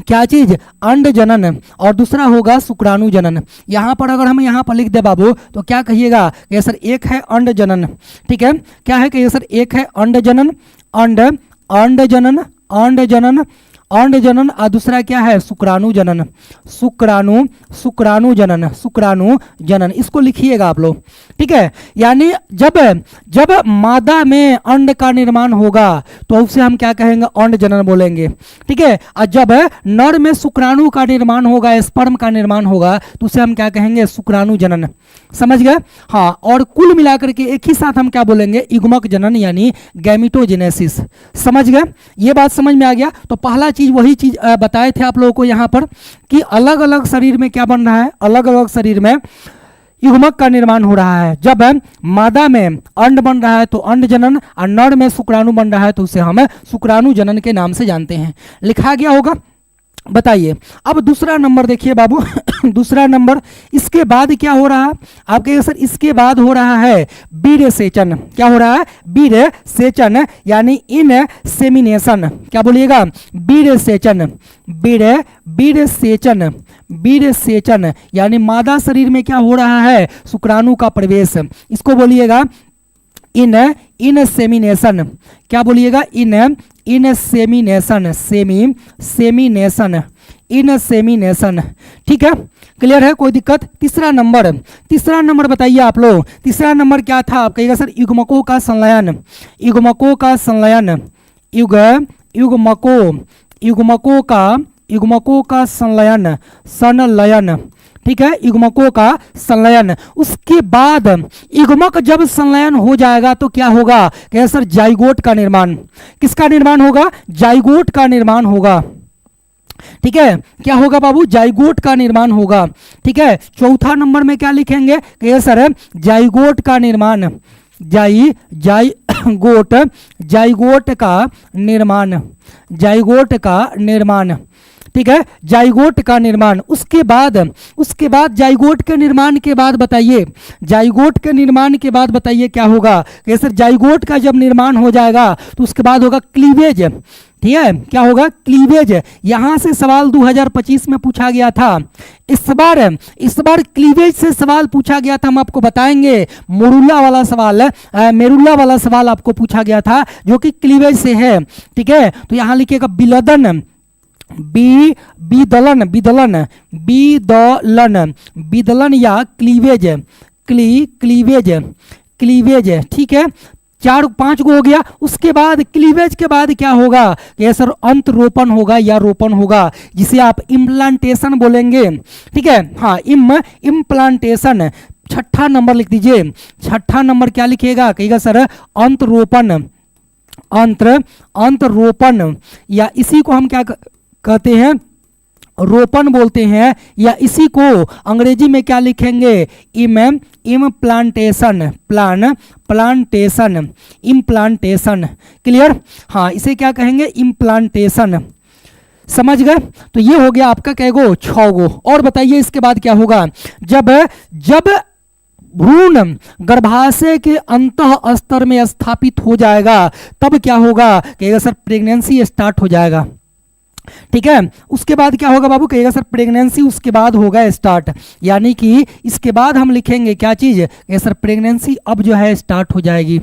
क्या चीज, अंड जनन, और दूसरा होगा शुक्राणु जनन। यहां पर अगर हम यहां पर लिख दे बाबू तो क्या कहिएगा कि सर एक है अंड जनन। ठीक है, क्या है कि सर एक है अंड जनन, अंड अंड जनन, अंड जनन, अंड जनन, और दूसरा क्या है, शुक्राणु जनन, शुक्राणु शुक्राणु जनन, शुक्राणु जनन। इसको लिखिएगा आप लोग। ठीक है, यानी जब जब मादा में अंड का निर्माण होगा तो उसे हम क्या कहेंगे, अंड जनन बोलेंगे। ठीक है, और जब नर में शुक्राणु का निर्माण होगा, स्पर्म का निर्माण होगा, तो उसे हम क्या कहेंगे, शुक्राणु जनन। समझ गए, हाँ। और कुल मिलाकर के एक ही साथ हम क्या बोलेंगे, युग्मक जनन यानी गैमिटोजेनेसिस। समझ गए, ये बात समझ में आ गया। तो पहला चीज वही चीज बताए थे आप लोगों को यहाँ पर कि अलग अलग शरीर में क्या बन रहा है, अलग अलग शरीर में युग्मक का निर्माण हो रहा है। जब मादा में अंड बन रहा है तो अंड जनन, और नर में शुक्राणु बन रहा है तो उसे हम शुक्राणु जनन के नाम से जानते हैं। लिखा गया होगा, बताइए। अब दूसरा नंबर देखिए बाबू दूसरा नंबर, इसके बाद क्या हो रहा है, आप कहिए सर इसके बाद हो रहा है वीर्य सेचन। क्या हो रहा है, वीर्य सेचन, यानी इनसेमिनेशन। क्या बोलिएगा, वीर्य सेचन, वीर्य वीर्य सेचन, वीर्य सेचन, यानी मादा शरीर में क्या हो रहा है, शुक्राणु का प्रवेश। इसको बोलिएगा इनसेमिनेशन। क्या बोलिएगा, इनसेमिनेशन, सेमिनेशन, इनसेमिनेशन। ठीक है, क्लियर है, कोई दिक्कत। तीसरा नंबर, तीसरा नंबर बताइए आप लोग। तीसरा नंबर क्या था, आप कहिएगा सर युग्मकों का संलयन, युग्मकों का संलयन, युग्मकों युग्मकों का संलयन, संलयन। ठीक है, युग्मकों का संलयन। उसके बाद युग्मक जब संलयन हो जाएगा तो क्या होगा, क्या सर जाइगोट का निर्माण। किसका निर्माण होगा, जाइगोट का निर्माण होगा। ठीक है, क्या होगा बाबू, जाइगोट का निर्माण होगा। ठीक है, चौथा नंबर में क्या लिखेंगे कि सर जाइगोट का निर्माण, जाइगोट का निर्माण, जाइगोट का निर्माण। ठीक है, जाइगोट का निर्माण। उसके बाद जाइगोट के निर्माण के बाद बताइए, जाइगोट के निर्माण के बाद बताइए क्या होगा कि सर जाइगोट का जब निर्माण हो जाएगा तो उसके बाद होगा क्लीवेज। ठीक है, क्या होगा, क्लीवेज। यहां से सवाल 2025 में पूछा गया था। इस बार क्लीवेज से सवाल पूछा गया था, हम आपको बताएंगे। मेरुल्ला वाला सवाल आपको पूछा गया था जो कि क्लीवेज से है। ठीक है, तो यहां लिखिएगा बिलदन, विदलन या क्लीवेज, क्लीवेज। ठीक है, 4-5 को हो गया। उसके बाद क्लीवेज के बाद क्या होगा कि सर अंत रोपण होगा या रोपण होगा, जिसे आप इम्प्लांटेशन बोलेंगे। ठीक है, हाँ इम्प्लांटेशन। छठा नंबर लिख दीजिए, छठा नंबर क्या लिखिएगा, कहिएगा सर अंत रोपण, अंत रोपण, या इसी को हम क्या कहते हैं, रोपण बोलते हैं, या इसी को अंग्रेजी में क्या लिखेंगे, इम्प्लांटेशन, प्लांटेशन, इम्प्लांटेशन। क्लियर, हाँ इसे क्या कहेंगे, इम्प्लांटेशन। समझ गए, तो ये हो गया आपका कैगो, 6 गो। और बताइए इसके बाद क्या होगा, जब भ्रूण गर्भाशय के अंतः स्तर में स्थापित हो जाएगा तब क्या होगा कि सर प्रेगनेंसी स्टार्ट हो जाएगा। ठीक है, उसके बाद क्या होगा बाबू, कहिएगा सर प्रेगनेंसी उसके बाद होगा स्टार्ट, यानी कि इसके बाद हम लिखेंगे क्या चीज, सर प्रेगनेंसी अब जो है स्टार्ट हो जाएगी।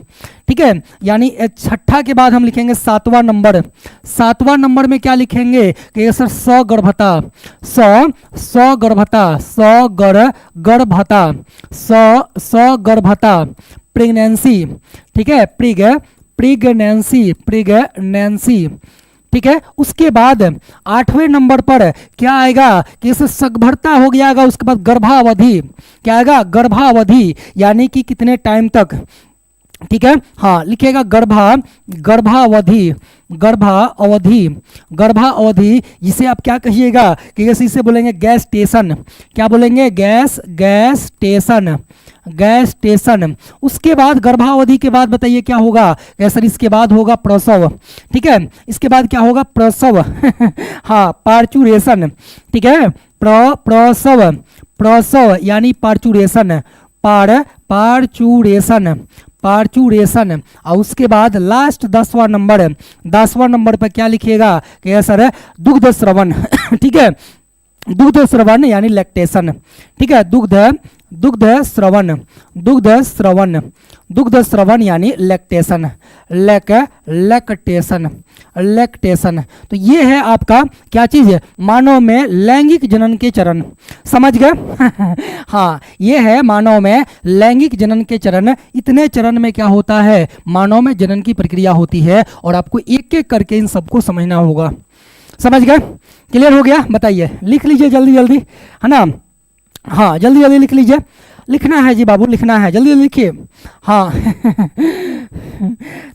ठीक है, यानी छठा के बाद हम लिखेंगे 7वां नंबर। 7वां नंबर में क्या लिखेंगे कि सर सगर्भता, सगर्भता, प्रेगनेंसी। ठीक है, प्रेगनेंसी, प्रेगनेंसी, ठीक है। उसके बाद 8वें नंबर पर क्या आएगा कि इसे सगभरता हो गया आएगा, उसके बाद गर्भावधि, क्या आएगा, गर्भावधि, यानी कि कितने टाइम तक, ठीक है। हाँ लिखिएगा गर्भावधि, गर्भावधि, गर्भावधि, जिसे आप क्या कहिएगा कि जैसे इसे बोलेंगे गैस स्टेशन, क्या बोलेंगे, गैस स्टेशन, गैस स्टेशन। उसके बाद गर्भावधि के बाद बताइए क्या होगा, सर इसके बाद होगा प्रसव, ठीक है। इसके बाद क्या होगा, प्रसव हाँ पार्चुरेशन, ठीक है, प्रसव, प्रसव यानी पार्चुरेशन, पार्चुरेशन, पार्चुरेशन। और उसके बाद लास्ट 10वां नंबर, 10वां नंबर पर क्या लिखिएगा कि सर दुग्ध श्रवण ठीक है, दुग्ध श्रवण यानी लैक्टेशन, ठीक है, दुग्ध श्रवण, दुग्ध श्रवण, दुग्ध श्रवण यानी लैक्टेशन, लैक्टेशन, लैक्टेशन। तो ये है आपका क्या चीज है, मानव में लैंगिक जनन के चरण, समझ गए हाँ ये है मानव में लैंगिक जनन के चरण। इतने चरण में क्या होता है, मानव में जनन की प्रक्रिया होती है, और आपको एक एक करके इन सबको समझना होगा, समझ गए, क्लियर हो गया, बताइए, लिख लीजिए जल्दी जल्दी, है ना, हाँ जल्दी जल्दी लिख लीजिए, लिखना है जी बाबू, लिखना है, जल्दी जल्दी लिखिए, हाँ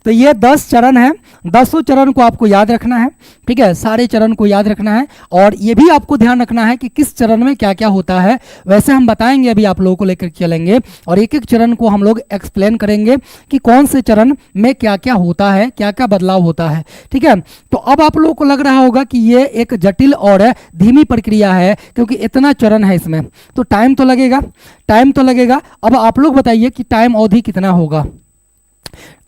तो ये 10 चरण है, 10 चरण को आपको याद रखना है, ठीक है, सारे चरण को याद रखना है, और ये भी आपको ध्यान रखना है कि किस चरण में क्या क्या होता है। वैसे हम बताएंगे, अभी आप लोगों को लेकर चलेंगे, और एक एक चरण को हम लोग एक्सप्लेन करेंगे कि कौन से चरण में क्या क्या होता है, क्या क्या बदलाव होता है, ठीक है। तो अब आप लोगों को लग रहा होगा कि ये एक जटिल और धीमी प्रक्रिया है, क्योंकि इतना चरण है इसमें, तो टाइम तो लगेगा, टाइम तो लगेगा। अब आप लोग बताइए कि टाइम अवधि कितना होगा,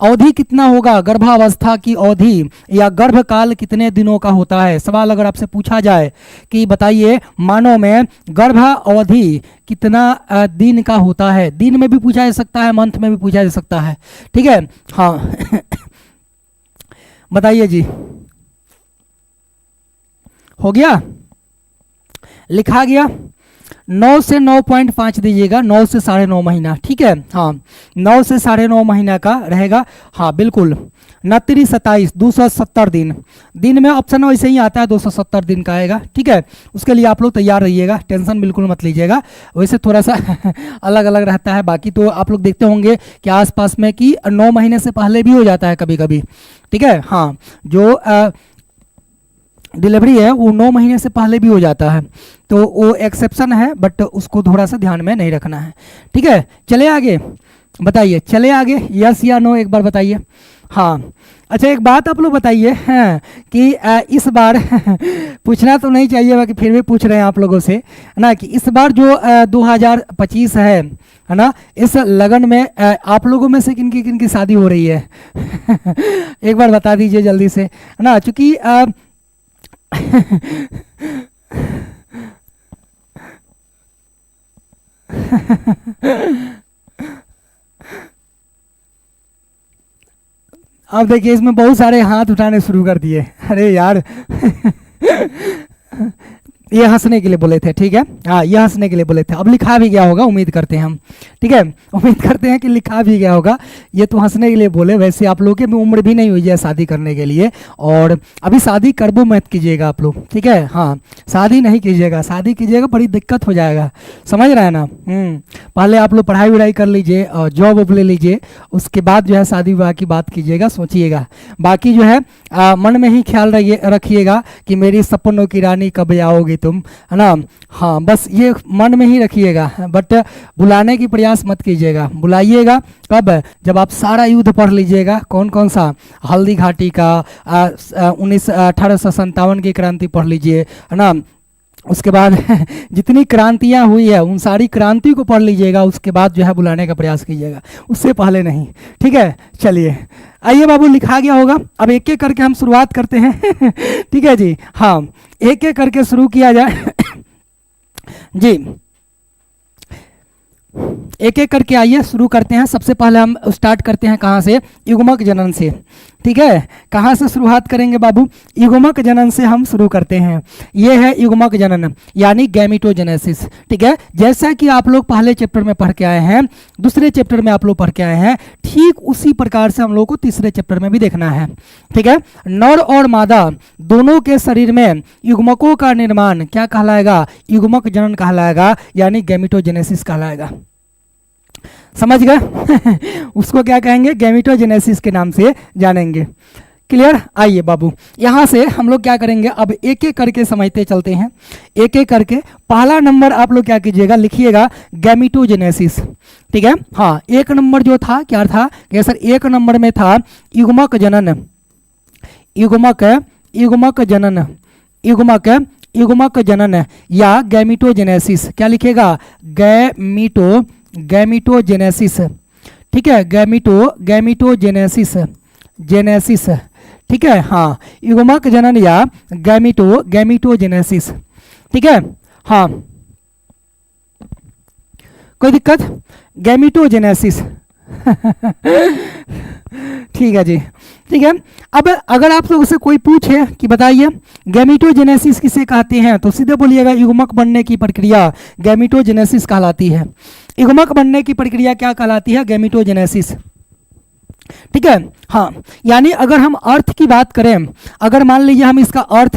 अवधि कितना होगा, गर्भावस्था की अवधि या गर्भकाल कितने दिनों का होता है। सवाल अगर आपसे पूछा जाए कि बताइए मानव में गर्भ अवधि कितना दिन का होता है, दिन में भी पूछा जा सकता है, मंथ में भी पूछा जा सकता है, ठीक है, हाँ बताइए जी, हो गया, लिखा गया, 9 से 9.5 दीजिएगा, 9 से 9.5 महीना, ठीक है, हाँ 9 से 9.5 महीना का रहेगा, हाँ बिल्कुल, 29 27 270 दिन, दिन में ऑप्शन वैसे ही आता है, 270 दिन का आएगा, ठीक है। उसके लिए आप लोग तैयार रहिएगा, टेंशन बिल्कुल मत लीजिएगा, वैसे थोड़ा सा अलग अलग रहता है, बाकी तो आप लोग देखते होंगे कि आसपास में कि 9 महीने से पहले भी हो जाता है कभी कभी, ठीक है, हाँ जो डिलीवरी है वो 9 महीने से पहले भी हो जाता है, तो वो एक्सेप्शन है, बट उसको थोड़ा सा ध्यान में नहीं रखना है, ठीक है। चले आगे, बताइए, चले आगे, यस या नो एक बार बताइए, हाँ। अच्छा एक बात आप लोग बताइए हैं कि इस बार पूछना तो नहीं चाहिए बाकी फिर भी पूछ रहे हैं आप लोगों से, है ना, कि इस बार जो 2025 है ना, इस लगन में आप लोगों में से किन की शादी हो रही है एक बार बता दीजिए जल्दी से, है ना, चूँकि अब देखिए इसमें बहुत सारे हाथ उठाने शुरू कर दिए, अरे यार ये हंसने के लिए बोले थे, ठीक है, हाँ ये हंसने के लिए बोले थे, अब लिखा भी गया होगा, उम्मीद करते हैं हम, ठीक है, उम्मीद करते हैं कि लिखा भी गया होगा, ये तो हंसने के लिए बोले, वैसे आप लोगों की उम्र भी नहीं हुई है शादी करने के लिए, और अभी शादी करबो मत कीजिएगा आप लोग, ठीक है, हाँ शादी नहीं कीजिएगा, शादी कीजिएगा बड़ी दिक्कत हो जाएगा, समझ रहे हैं ना, पहले आप लोग पढ़ाई वढ़ाई कर लीजिए और जॉब वॉब ले लीजिए, उसके बाद जो है शादी विवाह की बात कीजिएगा, सोचिएगा, बाकी जो है मन में ही ख्याल रखिएगा कि मेरी सपनों की रानी कब आओगी तुम, है ना, हाँ बस ये मन में ही रखिएगा, बट बुलाने की प्रयास मत कीजिएगा, बुलाइएगा कब, जब आप सारा युद्ध पढ़ लीजिएगा, कौन कौन सा, हल्दी घाटी का, 1857 की क्रांति पढ़ लीजिए, है ना, उसके बाद जितनी क्रांतियां हुई है उन सारी क्रांति को पढ़ लीजिएगा, उसके बाद जो है बुलाने का प्रयास कीजिएगा, उससे पहले नहीं, ठीक है। चलिए आइए बाबू, लिखा गया होगा, अब एक एक करके हम शुरुआत करते हैं ठीक है जी, हाँ एक एक करके शुरू किया जाए जी, एक एक करके आइए शुरू करते हैं। सबसे पहले हम स्टार्ट करते हैं कहाँ से, युग्मक जनन से, ठीक है, कहाँ से शुरुआत करेंगे बाबू? युग्मक जनन से हम शुरू करते हैं। ये है युग्मक जनन यानी गैमिटोजेनेसिस। ठीक है, जैसा कि आप लोग पहले चैप्टर में पढ़ के आए हैं, दूसरे चैप्टर में आप लोग पढ़ के आए हैं, ठीक उसी प्रकार से हम लोग को तीसरे चैप्टर में भी देखना है। ठीक है, नर और मादा दोनों के शरीर में युग्मकों का निर्माण क्या कहलाएगा? युग्मक जनन कहलाएगा, यानी गैमिटोजेनेसिस कहलाएगा। समझ गए? उसको क्या कहेंगे? गैमिटोजेनेसिस के नाम से जानेंगे। क्लियर? आइए बाबू, यहाँ से हम लोग क्या करेंगे, अब एक एक करके समझते चलते हैं, एक एक करके। पहला नंबर आप लोग क्या कीजिएगा, लिखिएगा गैमिटोजेनेसिस। ठीक है, हाँ, एक नंबर जो था क्या था कि सर एक नंबर में था युग्मक जनन, युग्मक जनन, युग्मक जनन या गैमिटोजेनेसिस। क्या लिखेगा? गैमिटोजेनेसिस। ठीक है, गैमिटोजेनेसिस, जेनेसिस। ठीक है, हाँ, युग्मक जनन या गैमिटोजेनेसिस। ठीक है, हाँ, कोई दिक्कत? गैमिटोजेनेसिस। ठीक है जी, ठीक है। अब अगर आप लोगों से कोई पूछे कि बताइए गैमिटोजेनेसिस किसे कहते हैं, तो सीधे बोलिएगा युग्मक बनने की प्रक्रिया गैमिटोजेनेसिस कहलाती है। युग्मक बनने की प्रक्रिया क्या कहलाती है? गैमिटोजेनेसिस। ठीक है, हाँ, यानी अगर हम अर्थ की बात करें, अगर मान लीजिए हम इसका अर्थ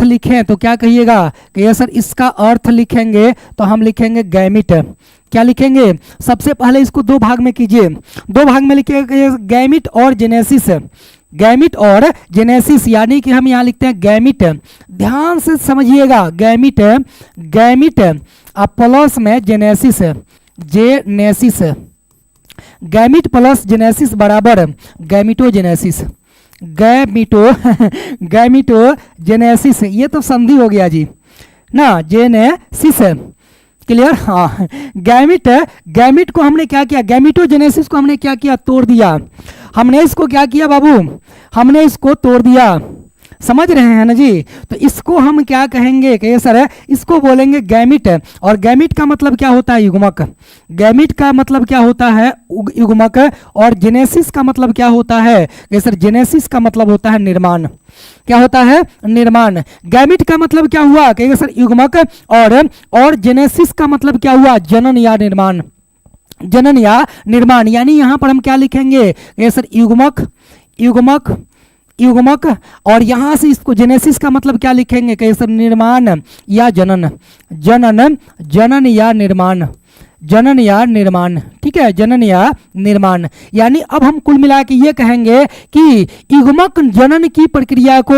लिखें, तो क्या कहिएगा कि ये सर इसका अर्थ लिखेंगे तो हम लिखेंगे गैमिट। क्या लिखेंगे? सबसे पहले इसको दो भाग में कीजिए, दो भाग में लिखिएगा गैमिट और जेनेसिस। गैमिट और जेनेसिस यानी कि हम यहाँ लिखते हैं गैमिट। ध्यान से समझिएगा, गैमिट अब प्लस में जेनेसिस, गैमिट प्लस जेनेसिस बराबर गैमिटोजेनेसिस। गैमिटोजेनेसिस ये तो संधि हो गया जी ना, जेनेसिस। क्लियर? हाँ, गैमिट को हमने क्या किया, गैमिटोजेनेसिस को हमने क्या किया? तोड़ दिया। हमने इसको क्या किया बाबू? हमने इसको तोड़ दिया। समझ रहे हैं ना जी? तो इसको हम क्या कहेंगे कि सर इसको बोलेंगे गैमिट। और गैमिट का मतलब क्या होता है? युग्मक। गैमिट का मतलब क्या होता है? युग्मक। और जेनेसिस का मतलब क्या होता है कि सर जेनेसिस का मतलब होता है निर्माण। क्या होता है? निर्माण। गैमिट का मतलब क्या हुआ कि सर युग्मक, और जेनेसिस का मतलब क्या हुआ? जनन या निर्माण। जनन या निर्माण, यानी यहां पर हम क्या लिखेंगे कि सर युग्मक, और यहां से इसको जेनेसिस का मतलब क्या लिखेंगे कि सर निर्माण या जनन, जनन या निर्माण, जनन या निर्माण। ठीक है, जनन या निर्माण। यानी अब हम कुल मिला के ये कहेंगे कि युग्मक जनन की प्रक्रिया को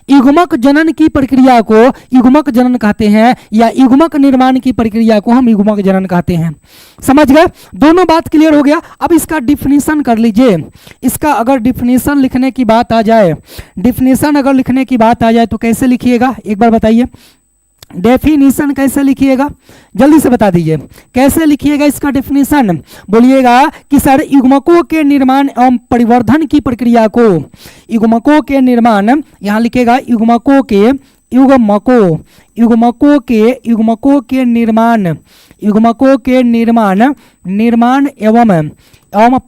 युग्मक जनन कहते हैं, या युग्मक निर्माण की प्रक्रिया को हम युग्मक जनन कहते हैं। समझ गए? दोनों बात क्लियर हो गया। अब इसका डिफिनीशन कर लीजिए। इसका अगर डिफिनीशन लिखने की बात आ जाए, तो कैसे लिखिएगा एक बार बताइए? डेफिनेशन कैसे लिखिएगा? जल्दी से बता दीजिए, कैसे लिखिएगा इसका डेफिनेशन? बोलिएगा कि सर युग्मकों के निर्माण एवं परिवर्धन की प्रक्रिया को, युग्मकों के निर्माण, यहां लिखेगा युग्मकों के निर्माण एवं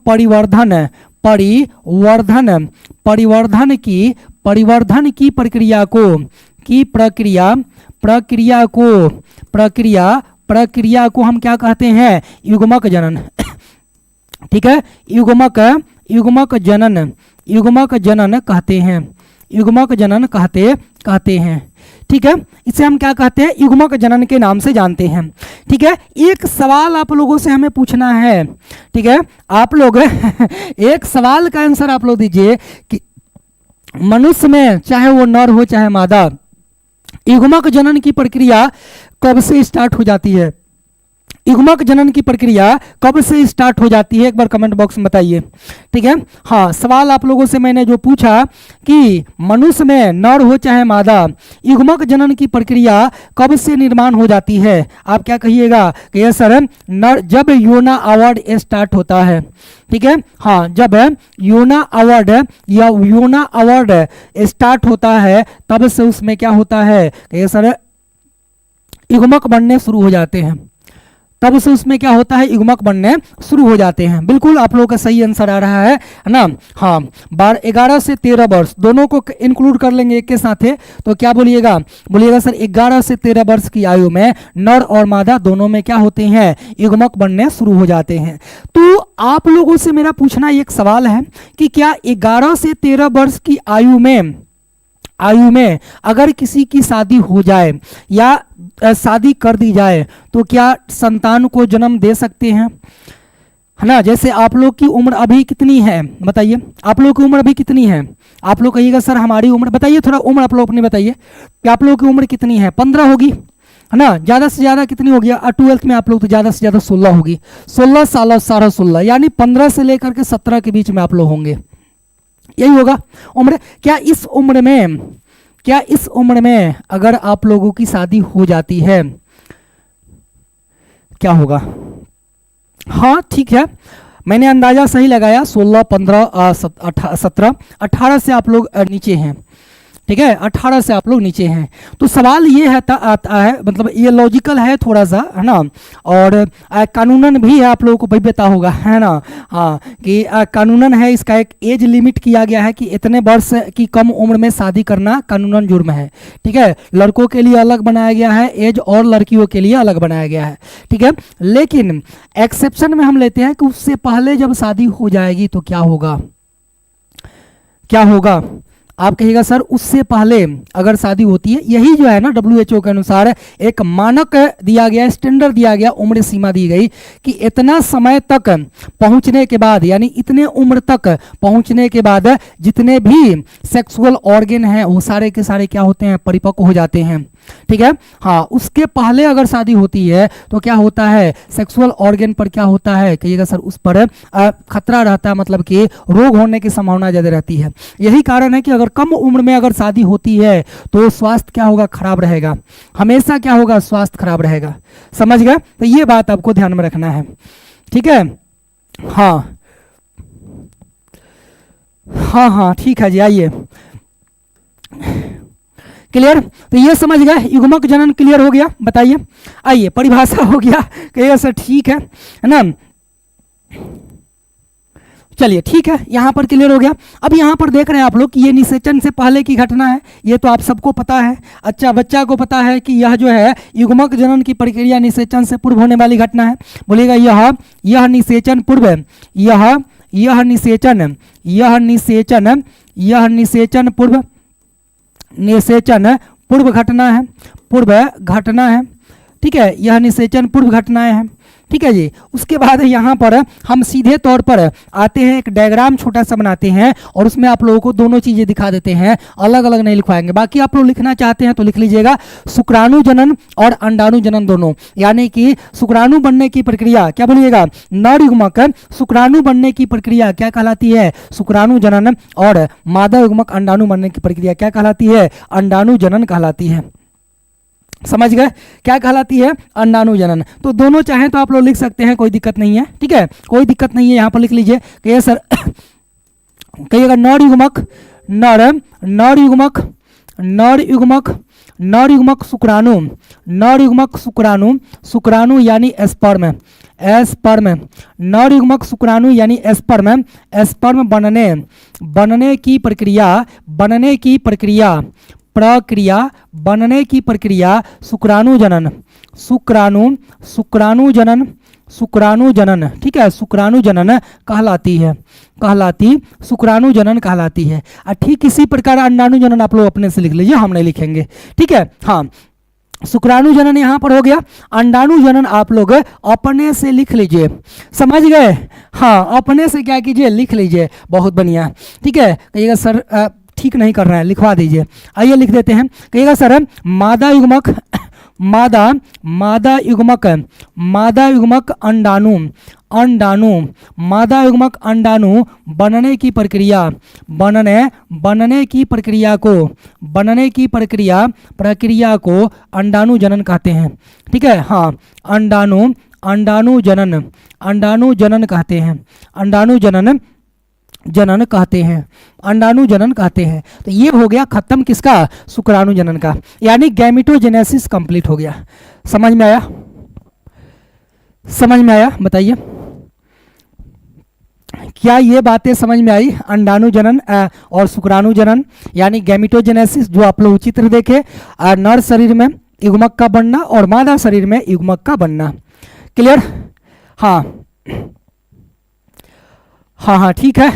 परिवर्धन की प्रक्रिया को हम क्या कहते हैं? युग्मक जनन। ठीक है, युग्मक जनन कहते हैं, युग्मक जनन कहते हैं। ठीक है, इसे हम क्या कहते हैं? युग्मक जनन के नाम से जानते हैं। ठीक है, एक सवाल आप लोगों से हमें पूछना है। ठीक है, आप लोग एक सवाल का आंसर आप लोग दीजिए कि मनुष्य में, चाहे वो नर हो चाहे मादा, युग्मक जनन की प्रक्रिया कब से स्टार्ट हो जाती है? युग्मक जनन की प्रक्रिया कब से स्टार्ट हो जाती है? एक बार कमेंट बॉक्स में बताइए। ठीक है, हाँ, सवाल आप लोगों से मैंने जो पूछा कि मनुष्य में नर हो चाहे मादा, युग्मक जनन की प्रक्रिया कब से निर्माण हो जाती है? आप क्या कहिएगा कि यह सर नर, जब योना अवार्ड स्टार्ट होता है। ठीक है, हाँ, जब योना अवार्ड स्टार्ट होता है, तब से उसमें क्या होता है कि सर युग्मक बनने शुरू हो जाते हैं। तब से उसमें क्या होता है, युग्मक बनने शुरू हो जाते हैं। बिल्कुल आप लोगों का सही आंसर आ रहा है ना। हाँ, 11 से 13 वर्ष दोनों को इंक्लूड कर लेंगे एक के साथ है, तो क्या बोलिएगा, बोलिएगा सर 11 से 13 वर्ष की आयु में नर और मादा दोनों में क्या होते हैं, युग्मक बनने शुरू हो जाते हैं। तो आप लोगों से मेरा पूछना एक सवाल है कि क्या 11 से 13 वर्ष की आयु में अगर किसी की शादी हो जाए या शादी कर दी जाए तो क्या संतान को जन्म दे सकते हैं, है ना। जैसे आप लोग की उम्र अभी कितनी है बताइए, आप लोग की उम्र अभी कितनी है, आप लोग कहिएगा सर हमारी उम्र, बताइए थोड़ा उम्र आप लोग अपनी बताइए कि आप लोग की उम्र कितनी है, 15 होगी, है ना। ज़्यादा से ज़्यादा कितनी होगी, 12th में आप लोग तो ज़्यादा से ज़्यादा 16 होगी, 16 साल और 16, यानी 15 से लेकर के 17 के बीच में आप लोग होंगे, यही होगा उम्र। क्या इस उम्र में अगर आप लोगों की शादी हो जाती है क्या होगा, हाँ ठीक है, मैंने अंदाजा सही लगाया, 16, 15, 17, 18 से आप लोग नीचे हैं, ठीक है, 18 से आप लोग नीचे हैं। तो सवाल ये आता है, मतलब ये लॉजिकल है थोड़ा सा, है ना, और कानूनन भी है, आप लोगों को भी पता होगा, है ना। हाँ, कि कानूनन है, इसका एक एज लिमिट किया गया है कि इतने वर्ष की कम उम्र में शादी करना कानूनन जुर्म है, ठीक है। लड़कों के लिए अलग बनाया गया है एज और लड़कियों के लिए अलग बनाया गया है, ठीक है। लेकिन एक्सेप्शन में हम लेते हैं कि उससे पहले जब शादी हो जाएगी तो क्या होगा, क्या होगा, आप कहिएगा सर उससे पहले अगर शादी होती है, यही जो है ना WHO के अनुसार एक मानक दिया गया, स्टैंडर्ड दिया गया, उम्र सीमा दी गई कि इतना समय तक पहुंचने के बाद, यानी इतने उम्र तक पहुंचने के बाद जितने भी सेक्सुअल ऑर्गन हैं वो सारे के सारे क्या होते हैं, परिपक्व हो जाते हैं, ठीक है। हाँ, उसके पहले अगर शादी होती है तो क्या होता है, सेक्सुअल ऑर्गन पर क्या होता है, कहिएगा सर उस पर खतरा रहता है, मतलब कि रोग होने की संभावना ज़्यादा रहती है। यही कारण है कि अगर कम उम्र में अगर शादी होती है तो स्वास्थ्य क्या होगा, खराब रहेगा, हमेशा क्या होगा, स्वास्थ्य खराब रहेगा, समझ गए। तो ये बात आपको ध्यान में रखना है, ठीक है। हाँ हाँ हाँ ठीक है जी, आइए, क्लियर। तो ये समझ गए, युग्मक जनन क्लियर हो गया, बताइए। आइए, परिभाषा हो गया, कहिएगा सर ठीक है ना, चलिए ठीक है, यहाँ पर क्लियर हो गया। अब यहाँ पर देख रहे हैं आप लोग कि ये निषेचन से पहले की घटना है, ये तो आप सबको पता है, अच्छा बच्चा को पता है कि यह जो है युग्मक जनन की प्रक्रिया निषेचन से पूर्व होने वाली घटना है। बोलिएगा यह निषेचन पूर्व, यह निषेचन पूर्व घटना है, ठीक है, यह निषेचन पूर्व घटनाएं हैं, ठीक है जी। उसके बाद यहाँ पर हम सीधे तौर पर आते हैं, एक डायग्राम छोटा सा बनाते हैं और उसमें आप लोगों को दोनों चीजें दिखा देते हैं, अलग अलग नहीं लिखवाएंगे, बाकी आप लोग लिखना चाहते हैं तो लिख लीजिएगा। शुक्राणु जनन और अंडाणु जनन दोनों, यानी कि शुक्राणु बनने की प्रक्रिया क्या बोलिएगा, नर युग्मक शुक्राणु बनने की प्रक्रिया क्या कहलाती है, शुक्राणु जनन, और मादा युग्मक अंडाणु बनने की प्रक्रिया क्या कहलाती है, अंडाणु जनन कहलाती है। समझ गए, क्या कहलाती है, अंडाणु जनन। तो दोनों चाहें तो आप लोग लिख सकते हैं, कोई दिक्कत नहीं है, ठीक है, कोई दिक्कत नहीं है। यहाँ पर लिख लीजिए, कहिए सर, कहिएगा नर युग्मक शुक्राणु यानी स्पर्म, नर युग्मक शुक्राणु यानी स्पर्म बनने की प्रक्रिया शुक्राणु जनन, ठीक है, शुक्राणु जनन कहलाती है, शुक्राणु जनन कहलाती है। ठीक इसी प्रकार अंडाणु जनन आप लोग अपने से लिख लीजिए, हम नहीं लिखेंगे, ठीक है। हाँ, शुक्राणु जनन यहाँ पर हो गया, अंडाणु जनन आप लोग अपने से लिख लीजिए, समझ गए। हाँ, अपने से क्या कीजिए, लिख लीजिए, बहुत बढ़िया, ठीक है। कहिएगा सर ठीक नहीं कर रहे हैं, लिखवा दीजिए। आइए लिख देते हैं, कहिएगा सर मादा युग्मक अंडाणु बनने की प्रक्रिया को अंडाणु जनन कहते हैं, ठीक है। हाँ, अंडाणु जनन कहते हैं, अंडाणु जनन कहते हैं। तो ये हो गया खत्म किसका, शुक्राणु जनन का, यानी गैमेटोजेनेसिस कंप्लीट हो गया। समझ में आया, समझ में आया? बताइए, क्या ये बातें समझ में आई? अंडाणु जनन और शुक्राणु जनन यानी गैमिटोजेनेसिस जो आप लोग चित्र देखे, नर शरीर में युग्मक का बनना और मादा शरीर में युग्मक का बनना। क्लियर? हाँ हाँ हाँ ठीक है।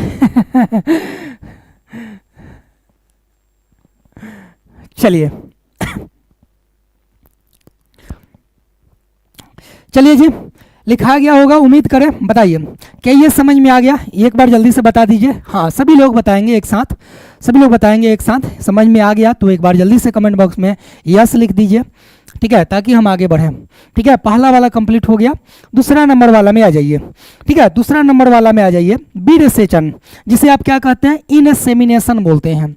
चलिए चलिए जी, लिखा गया होगा, उम्मीद करें। बताइए क्या ये समझ में आ गया? एक बार जल्दी से बता दीजिए। हाँ, सभी लोग बताएंगे एक साथ, सभी लोग बताएंगे एक साथ। समझ में आ गया तो एक बार जल्दी से कमेंट बॉक्स में यस लिख दीजिए, ठीक है, ताकि हम आगे बढ़ें। ठीक है, पहला वाला कंप्लीट हो गया। दूसरा नंबर वाला में आ जाइए। ठीक है, दूसरा नंबर वाला में आ जाइए। बीड सेचन, जिसे आप क्या कहते हैं? इनसेमिनेशन बोलते हैं।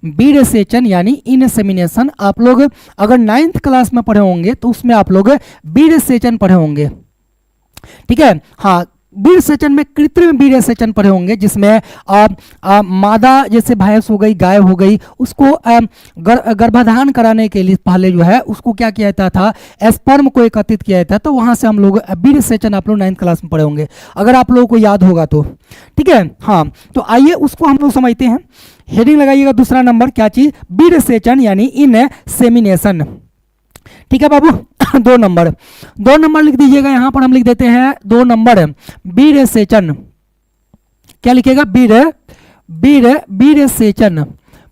बीड सेचन यानी इनसेमिनेशन। आप लोग अगर 9th क्लास में पढ़े होंगे तो उसमें आप लोग बीड सेचन पढ़े होंगे। ठीक है, हाँ, बीड सेचन में कृत्रिम बीड सेचन पढ़े होंगे, जिसमें मादा जैसे भैंस हो गई, गाय हो गई, उसको गर्भाधान कराने के लिए पहले जो है उसको क्या किया जाता था? स्पर्म को एकत्रित किया जाता था। तो वहां से हम लोग बीड सेचन आप लोग 9th क्लास में पढ़े होंगे, अगर आप लोगों को याद होगा तो। ठीक है, हाँ, तो आइए उसको हम लोग समझते हैं। हेडिंग लगाइएगा दूसरा नंबर, क्या चीज? बीड सेचन यानी इनसेमिनेशन। ठीक है बाबू, 2 नंबर, 2 नंबर लिख दीजिएगा। यहां पर हम लिख देते हैं 2 नंबर बीड सेचन। क्या लिखेगा? बीड बीड बीड सेचन,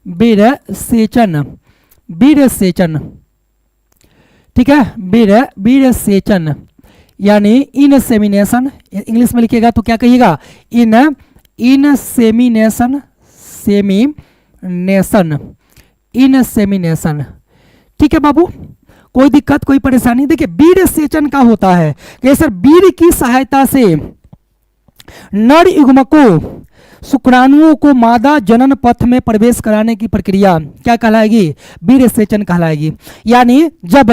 बीड सेचन, बीड सेचन। ठीक है, बीड बीड सेचन यानी इनसेमिनेशन। इंग्लिश में लिखिएगा तो क्या कहिएगा? Insemination, semination, insemination. ठीक है बाबू, कोई दिक्कत, कोई परेशानी? देखिए, बीड सेचन का होता है कि सर बीड की सहायता से नर युग्मकों शुक्राणुओं को मादा जनन पथ में प्रवेश कराने की प्रक्रिया क्या कहलाएगी? बीड सेचन कहलाएगी। यानी जब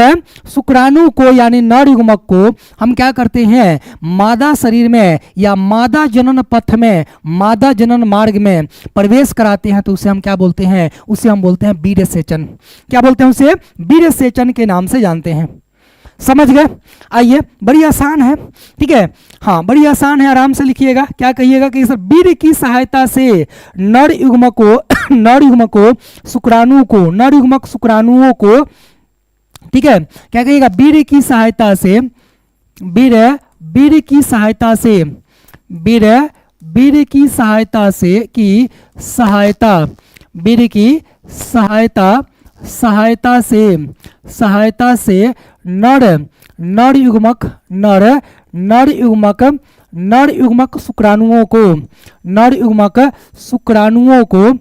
शुक्राणु को यानी नर युग्मक को हम क्या करते हैं? मादा शरीर में या मादा जनन पथ में, मादा जनन मार्ग में प्रवेश कराते हैं तो उसे हम क्या बोलते हैं? उसे हम बोलते हैं बीड सेचन। क्या बोलते हैं उसे? बीड सेचन के नाम से जानते हैं। समझ गए? आइए, बड़ी आसान है। ठीक है, हाँ, बड़ी आसान है, आराम से लिखिएगा। क्या कहिएगा कि सर बीड की सहायता से नर युग्मक को नर युग्मक को शुक्राणु को, नर युग्मक शुक्राणुओं को, ठीक है, क्या कहिएगा? बीड की सहायता से, बीड बीड की सहायता से, बीड बीड की सहायता से, की सहायता, बीड की सहायता, सहायता से, सहायता से नर नर युग्मक, नर नर युग्मक, नर युग्मक शुक्राणुओं को, नर युग्मक शुक्राणुओं को,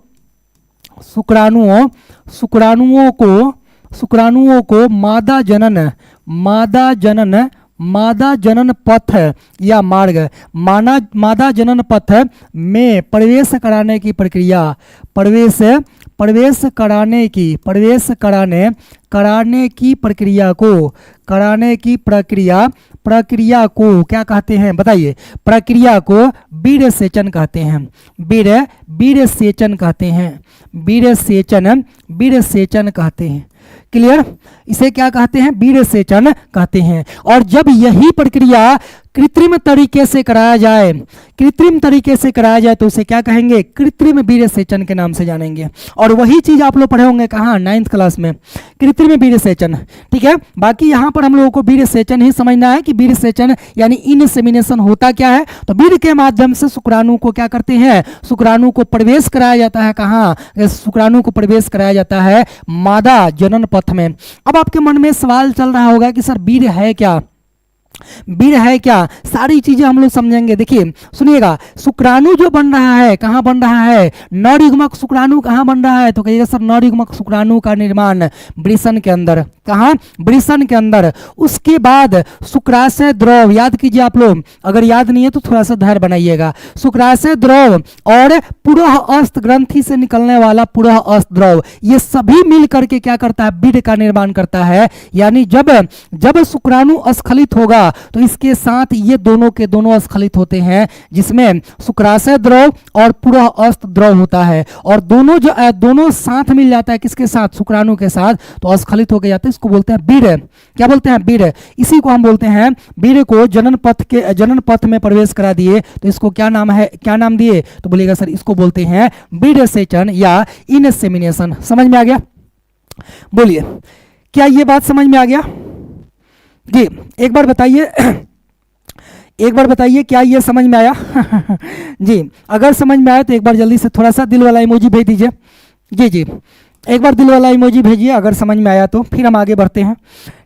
शुक्राणुओं शुक्राणुओं को, शुक्राणुओं को मादा जनन, मादा जनन, मादा जनन पथ या मार्ग, मादा जनन पथ में प्रवेश कराने की प्रक्रिया, प्रवेश प्रवेश कराने की, प्रवेश कराने की प्रक्रिया को, कराने की प्रक्रिया, प्रक्रिया को क्या कहते हैं? बताइए। प्रक्रिया को बीड सेचन कहते हैं। बीड बीड सेचन कहते हैं। बीड सेचन, बीड सेचन कहते हैं। क्लियर? इसे क्या कहते हैं? बीड सेचन कहते हैं। और जब यही प्रक्रिया कृत्रिम तरीके से कराया जाए, कृत्रिम तरीके से कराया जाए तो उसे क्या कहेंगे? कृत्रिम बीड सेचन के नाम से जानेंगे। और वही चीज आप लोग पढ़े होंगे कहाँ? 9th क्लास में, कृत्रिम बीड सेचन। ठीक है, बाकी यहाँ पर हम लोगों को बीड सेचन ही समझना है कि बीड सेचन यानी इनसेमिनेशन होता क्या है। तो बीड के माध्यम से शुक्राणु को क्या करते हैं? शुक्राणु को प्रवेश कराया जाता है। कहाँ? शुक्राणु को प्रवेश कराया जाता है मादा जनन पथ में। अब आपके मन में सवाल चल रहा होगा कि सर बीड है क्या? बीड है क्या? सारी चीजें हम लोग समझेंगे। देखिए सुनिएगा, शुक्राणु जो बन रहा है कहाँ बन रहा है? नर युग्मक शुक्राणु कहाँ बन रहा है? तो कहिएगा सर नर युग्मक शुक्राणु का निर्माण वृषण के अंदर। कहाँ? वृषण के अंदर। उसके बाद शुक्राशय द्रव, याद कीजिए आप लोग, अगर याद नहीं है तो थोड़ा सा धैर्य बनाइएगा। शुक्राशय द्रव और पुरः अस्त ग्रंथि से निकलने वाला पुरः अस्त द्रव, ये सभी मिल करके क्या करता है? बीड का निर्माण करता है। यानी जब शुक्राणु अस्खलित होगा गया तो इसके साथ ये दोनों के दोनों स्खलित होते हैं, जिसमें शुक्राशय द्रव और पुरः अस्त द्रव होता है, और दोनों जो दोनों साथ मिल जाता है किसके साथ, शुक्राणु के साथ, तो अस्खलित होकर जाते हैं। इसको बोलते हैं बीड़। क्या बोलते हैं, बीड़। इसी को हम बोलते हैं, बीड़ को जनन पथ में प्रवेश करा दिए तो इसको क्या नाम है, क्या नाम दिए, तो बोलिएगा सर इसको बोलते हैं बीड़ सेचन या इनसेमिनेशन। समझ में आ गया? बोलिए, क्या ये बात समझ में आ गया जी? एक बार बताइए, एक बार बताइए क्या ये समझ में आया? जी, अगर समझ में आया तो एक बार जल्दी से थोड़ा सा दिल वाला इमोजी भेज दीजिए। जी जी, एक बार दिल वाला इमोजी भेजिए अगर समझ में आया तो, फिर हम आगे बढ़ते हैं।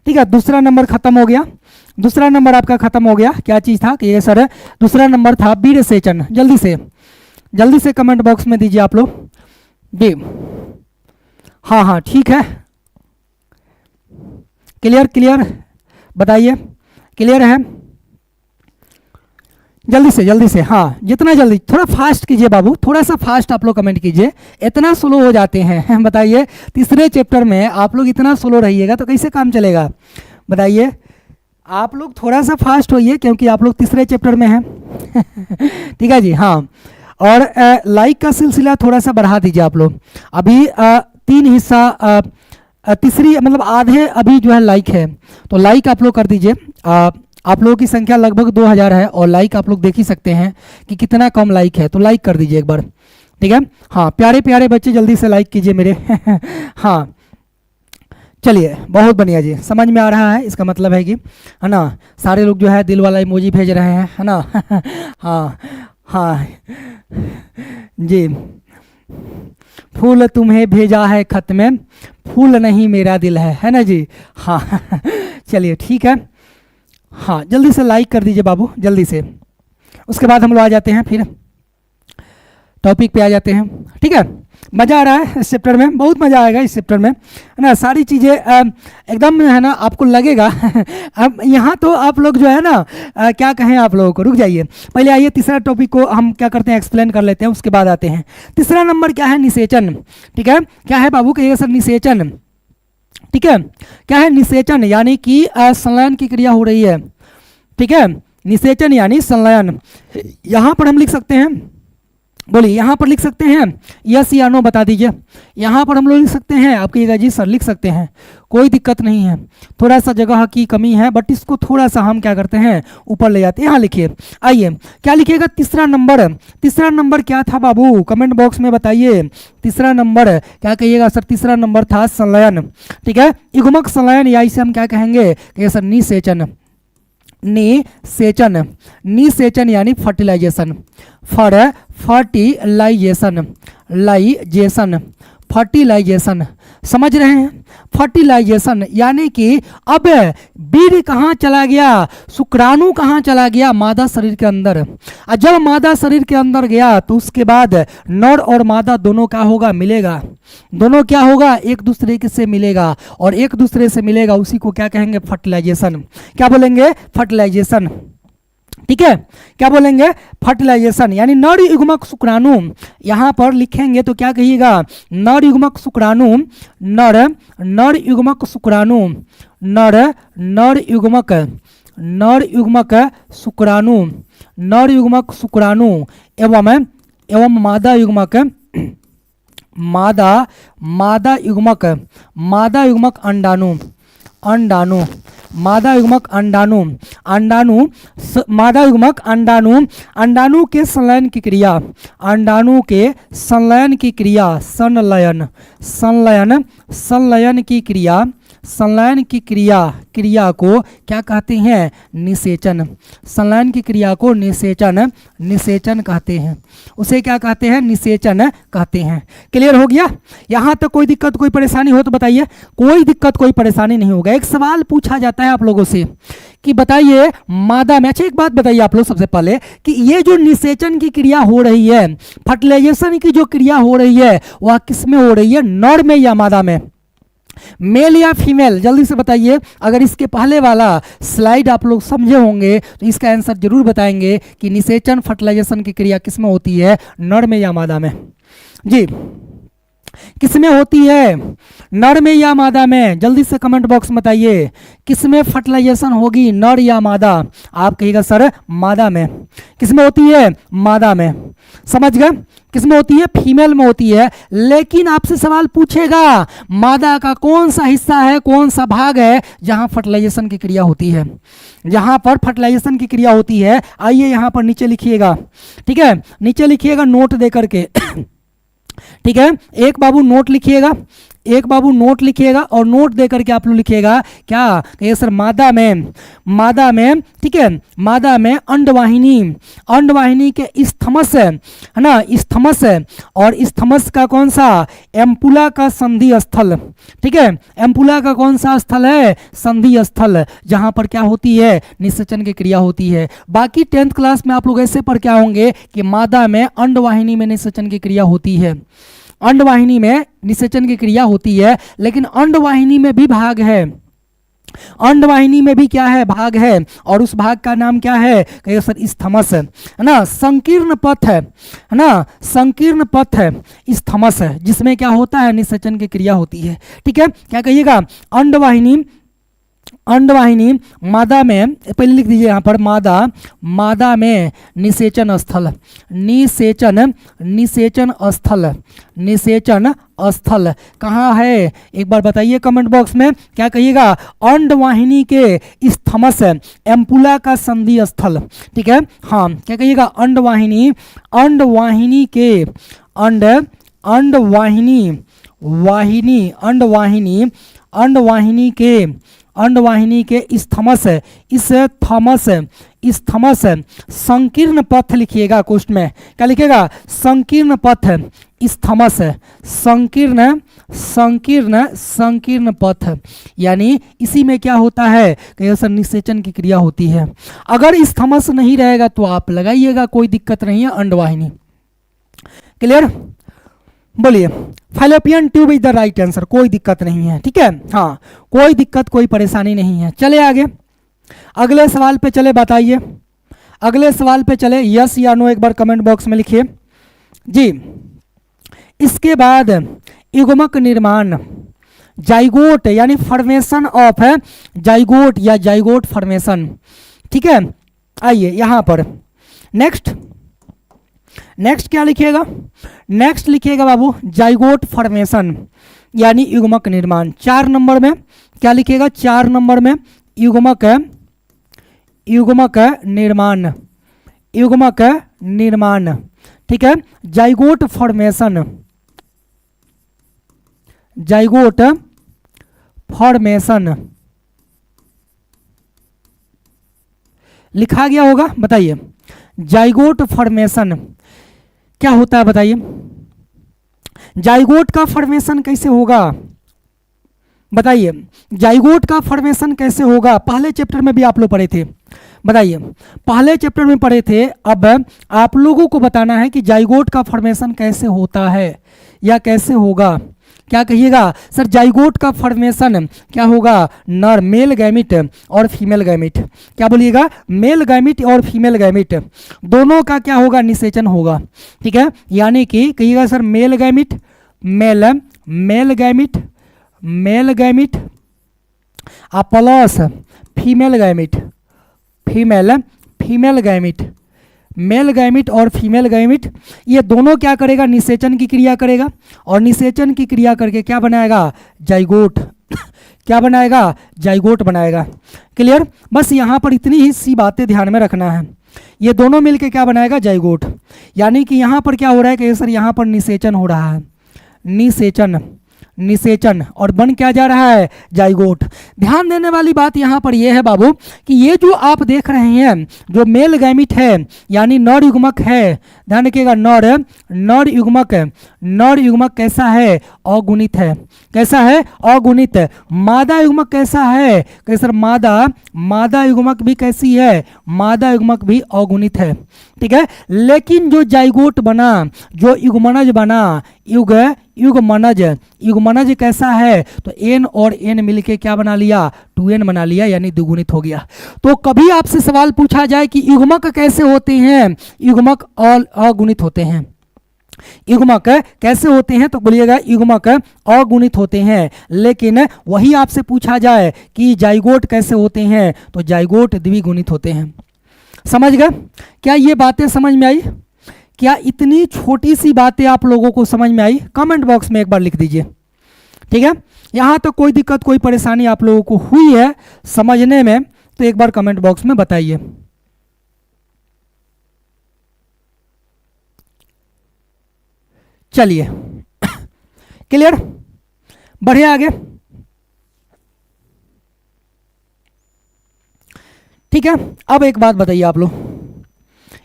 ठीक है, दूसरा नंबर खत्म हो गया। दूसरा नंबर आपका खत्म हो गया। क्या चीज़ था कि ये सर दूसरा नंबर था बीड़ सेचन। जल्दी से कमेंट बॉक्स में दीजिए आप लोग जी। हाँ हाँ ठीक है, क्लियर बताइए, क्लियर है? जल्दी से हाँ, जितना जल्दी, थोड़ा फास्ट कीजिए बाबू, थोड़ा सा फास्ट आप लोग कमेंट कीजिए, इतना स्लो हो जाते हैं। बताइए, तीसरे चैप्टर में आप लोग इतना स्लो रहिएगा तो कैसे काम चलेगा? बताइए, आप लोग थोड़ा सा फास्ट होइए क्योंकि आप लोग तीसरे चैप्टर में हैं। ठीक है जी, हाँ। और लाइक का सिलसिला थोड़ा सा बढ़ा दीजिए आप लोग। अभी 3 हिस्सा, तीसरी मतलब आधे अभी जो है लाइक है, तो लाइक आप लोग कर दीजिए। आप लोगों की संख्या लगभग 2000 है और लाइक आप लोग देख ही सकते हैं कि कितना कम लाइक है, तो लाइक कर दीजिए एक बार। ठीक है, हाँ प्यारे बच्चे जल्दी से लाइक कीजिए मेरे। हाँ चलिए, बहुत बढ़िया जी, समझ में आ रहा है, इसका मतलब है कि, है ना, सारे लोग जो है दिल वाला इमोजी भेज रहे हैं, है ना। हाँ हाँ जी, फूल तुम्हें भेजा है खत में, फूल नहीं मेरा दिल है ना जी। हाँ चलिए ठीक है, हाँ जल्दी से लाइक कर दीजिए बाबू, जल्दी से। उसके बाद हम लोग आ जाते हैं, फिर टॉपिक पे आ जाते हैं। ठीक है, मज़ा आ रहा है इस चैप्टर में, बहुत मज़ा आएगा इस चैप्टर में, है ना। सारी चीज़ें एकदम, है ना, आपको लगेगा। अब यहाँ तो आप लोग जो है ना, क्या कहें आप लोगों को, रुक जाइए पहले, आइए तीसरा टॉपिक को हम क्या करते हैं, एक्सप्लेन कर लेते हैं, उसके बाद आते हैं। तीसरा नंबर क्या है, निषेचन। ठीक है, क्या है बाबू, कहिएगा सर, निषेचन। ठीक है, क्या है निषेचन, यानी कि संलयन की क्रिया हो रही है। ठीक है, निषेचन यानी संलयन। यहाँ पर हम लिख सकते हैं, बोलिए, यहाँ पर लिख सकते हैं यस या नो, बता दीजिए। यहाँ पर हम लोग लिख सकते हैं, आप कहिएगा जी सर लिख सकते हैं, कोई दिक्कत नहीं है, थोड़ा सा जगह की कमी है, बट इसको थोड़ा सा हम क्या करते हैं, ऊपर ले जाते हैं। यहाँ लिखिए, आइए क्या लिखिएगा, तीसरा नंबर। तीसरा नंबर क्या था बाबू, कमेंट बॉक्स में बताइए। तीसरा नंबर क्या कहिएगा सर, तीसरा नंबर था संलयन। ठीक है, युग्मक संलयन, या इसे हम क्या कहेंगे, कहिए सर निषेचन। निषेचन यानी फर्टिलाइजेशन, फर्टिलाइजेशन, समझ रहे हैं? फर्टिलाइजेशन यानी कि अब बीज कहाँ चला गया, शुक्राणु कहाँ चला गया, मादा शरीर के अंदर। और जब मादा शरीर के अंदर गया तो उसके बाद नर और मादा दोनों क्या होगा, मिलेगा। दोनों क्या होगा, एक दूसरे के से मिलेगा, और एक दूसरे से मिलेगा, उसी को क्या कहेंगे, फर्टिलाइजेशन। क्या बोलेंगे, फर्टिलाइजेशन। ठीक है, क्या बोलेंगे, फर्टिलाइजेशन। यानी नर युग्मक शुक्राणु, यहाँ पर लिखेंगे तो क्या कहिएगा, नर युग्मक शुक्राणु, नर युग्मक शुक्राणु, नर युग्मक शुक्राणु एवं मादा युग्मक अंडाणु, मादा युग्मक अंडाणु के संलयन की क्रिया, क्रिया को क्या कहते हैं, निषेचन। संलयन की क्रिया को निषेचन कहते हैं, उसे क्या कहते हैं, निषेचन कहते हैं। क्लियर हो गया? यहाँ तक कोई दिक्कत, कोई परेशानी हो तो बताइए। कोई दिक्कत, कोई परेशानी नहीं होगा। एक सवाल पूछा जाता है आप लोगों से कि बताइए मादा में, अच्छा एक बात बताइए आप लोग सबसे पहले कि ये जो निषेचन की क्रिया हो रही है, फर्टिलाइजेशन की जो क्रिया हो रही है, वह किस में हो रही है, नर में या मादा में, मेल या फीमेल? जल्दी से बताइए। अगर इसके पहले वाला स्लाइड आप लोग समझे होंगे तो इसका आंसर जरूर बताएंगे कि निषेचन फर्टिलाइजेशन की क्रिया किस में होती है, नर में या मादा में। जी किसमें होती है, नर में या मादा में? जल्दी से कमेंट बॉक्स में बताइए, किसमें फर्टिलाइजेशन होगी, नर या मादा? आप कहिएगा सर मादा में। किसमें होती है, मादा में। समझ गए, किसमें होती है, फीमेल में होती है। लेकिन आपसे सवाल पूछेगा मादा का कौन सा हिस्सा है, कौन सा भाग है जहां फर्टिलाइजेशन की क्रिया होती है, जहां पर फर्टिलाइजेशन की क्रिया होती है। आइए यहां पर नीचे लिखिएगा, ठीक है, नीचे लिखिएगा नोट दे करके ठीक है, एक बाबू नोट लिखिएगा, एक बाबू नोट लिखिएगा और नोट दे करके आप लोग लिखिएगा क्या, कहिए सर मादा में, मादा में, ठीक है, मादा में अंडवाहिनी, अंडवाहिनी के स्थमस है ना, स्थमस है, और स्थमस का कौन सा, एम्पुला का संधि स्थल, ठीक है, एम्पुला का कौन सा स्थल है, संधि स्थल, जहां पर क्या होती है, निषेचन की क्रिया होती है। बाकी 10th क्लास में आप लोग ऐसे पर क्या होंगे कि मादा में अंडवाहिनी में निषेचन की क्रिया होती है, अंडवाहिनी में निषेचन की क्रिया होती है। लेकिन अंडवाहिनी में भी भाग है, अंडवाहिनी में भी क्या है, भाग है, और उस भाग का नाम क्या है, कहिए सर स्थमस है ना, संकीर्ण पथ है ना, संकीर्ण पथ है, स्थमस है, जिसमें क्या होता है, निषेचन की क्रिया होती है। ठीक है, क्या कहिएगा, अंडवाहिनी, अंडवाहिनी मादा में, पहले लिख दीजिए यहाँ पर मादा, मादा में निषेचन स्थल, निषेचन, निषेचन स्थल, निषेचन स्थल कहाँ है, एक बार बताइए कमेंट बॉक्स में, क्या कहिएगा, अंडवाहिनी के स्थमस, एम्पुला का संधि स्थल। ठीक है, हाँ, क्या कहिएगा, अंडवाहिनी, अंडवाहिनी के, अंडवाहिनी, वाहिनी, अंडवाहिनी, अंडवाहिनी के, अंडवाहिनी के स्थमस, इस थमस, स्थमस, संकीर्ण पथ लिखिएगा, क्वेश्चन में क्या लिखिएगा, संकीर्ण पथ, स्थमस, संकीर्ण, संकीर्ण, संकीर्ण पथ, यानी इसी में क्या होता है, कहीं सर निषेचन की क्रिया होती है। अगर स्थमस नहीं रहेगा तो आप लगाइएगा, कोई दिक्कत नहीं है, अंडवाहिनी। क्लियर, बोलिए, fallopian tube is the right answer, कोई दिक्कत नहीं है। ठीक है, हाँ, कोई दिक्कत, कोई परेशानी नहीं है। चले आगे, अगले सवाल पे चले, बताइए, अगले सवाल पे चले, यस या नो एक बार कमेंट बॉक्स में लिखिए जी। इसके बाद युग्मक निर्माण, जाइगोट यानी फॉर्मेशन ऑफ जाइगोट या जाइगोट फॉर्मेशन। ठीक है, आइए यहां पर नेक्स्ट, नेक्स्ट क्या लिखिएगा, नेक्स्ट लिखिएगा बाबू जाइगोट फॉर्मेशन यानी युग्मक निर्माण। 4 नंबर में क्या लिखिएगा, 4 नंबर में युग्मक, युग्मक निर्माण, युग्मक निर्माण। ठीक है, जाइगोट फॉर्मेशन, जाइगोट फॉर्मेशन लिखा गया होगा, बताइए जाइगोट फॉर्मेशन क्या होता है, बताइए जाइगोट का फॉर्मेशन कैसे होगा, बताइए जाइगोट का फॉर्मेशन कैसे होगा। पहले चैप्टर में भी आप लोग पढ़े थे, बताइए पहले चैप्टर में पढ़े थे। अब आप लोगों को बताना है कि जाइगोट का फॉर्मेशन कैसे होता है या कैसे होगा। क्या कहिएगा सर, जाइगोट का फॉर्मेशन क्या होगा, नर, मेल गैमिट और फीमेल गैमिट, क्या बोलिएगा, मेल गैमिट और फीमेल गैमिट दोनों का क्या होगा, निषेचन होगा। ठीक है, यानी कि कहिएगा sir male gamete, male, male gamete, male gamete plus female gamete, female, female gamete, male gamete और फीमेल गैमिट, ये दोनों क्या करेगा, निषेचन की क्रिया करेगा, और निषेचन की क्रिया करके क्या बनाएगा, जाइगोट क्या बनाएगा, जाइगोट बनाएगा। क्लियर, बस यहाँ पर इतनी ही सी बातें ध्यान में रखना है, ये दोनों मिलके क्या बनाएगा, जाइगोट। यानी कि यहाँ पर क्या हो रहा है कि सर यहाँ पर निषेचन हो रहा है, निषेचन, निषेचन, और बन क्या जा रहा है, जाइगोट। ध्यान देने वाली बात यहाँ पर यह है बाबू कि ये जो आप देख रहे हैं जो मेल गैमिट है यानी नर युग्मक है, ध्यान रखिएगा, नर, नर युग्मक, नर युग्मक कैसा है, अगुणित है, कैसा है, अगुणित। मादा युग्मक कैसा है, कैसा, मादा, मादा युग्मक भी कैसी है, मादा युग्मक भी अगुणित है। ठीक है, लेकिन जो जाइगोट बना, जो युग्मनज बना, युग्मनज, युग्मनज कैसा है, तो n और n मिलके क्या बना लिया, 2n बना लिया, यानी द्विगुणित हो गया। तो कभी आपसे सवाल पूछा जाए कि युग्मक कैसे होते हैं, युग्मक अगुणित होते हैं। युग्मक कैसे होते हैं, तो बोलिएगा युग्मक अगुणित होते हैं। लेकिन वही आपसे पूछा जाए कि जाइगोट कैसे होते हैं, तो जाइगोट द्विगुणित होते हैं। समझ गए? क्या ये बातें समझ में आई? क्या इतनी छोटी सी बातें आप लोगों को समझ में आई? कमेंट बॉक्स में एक बार लिख दीजिए। ठीक है, यहां तो कोई दिक्कत कोई परेशानी आप लोगों को हुई है समझने में, तो एक बार कमेंट बॉक्स में बताइए। चलिए क्लियर, बढ़िया आगे। ठीक है, अब एक बात बताइए आप लोग,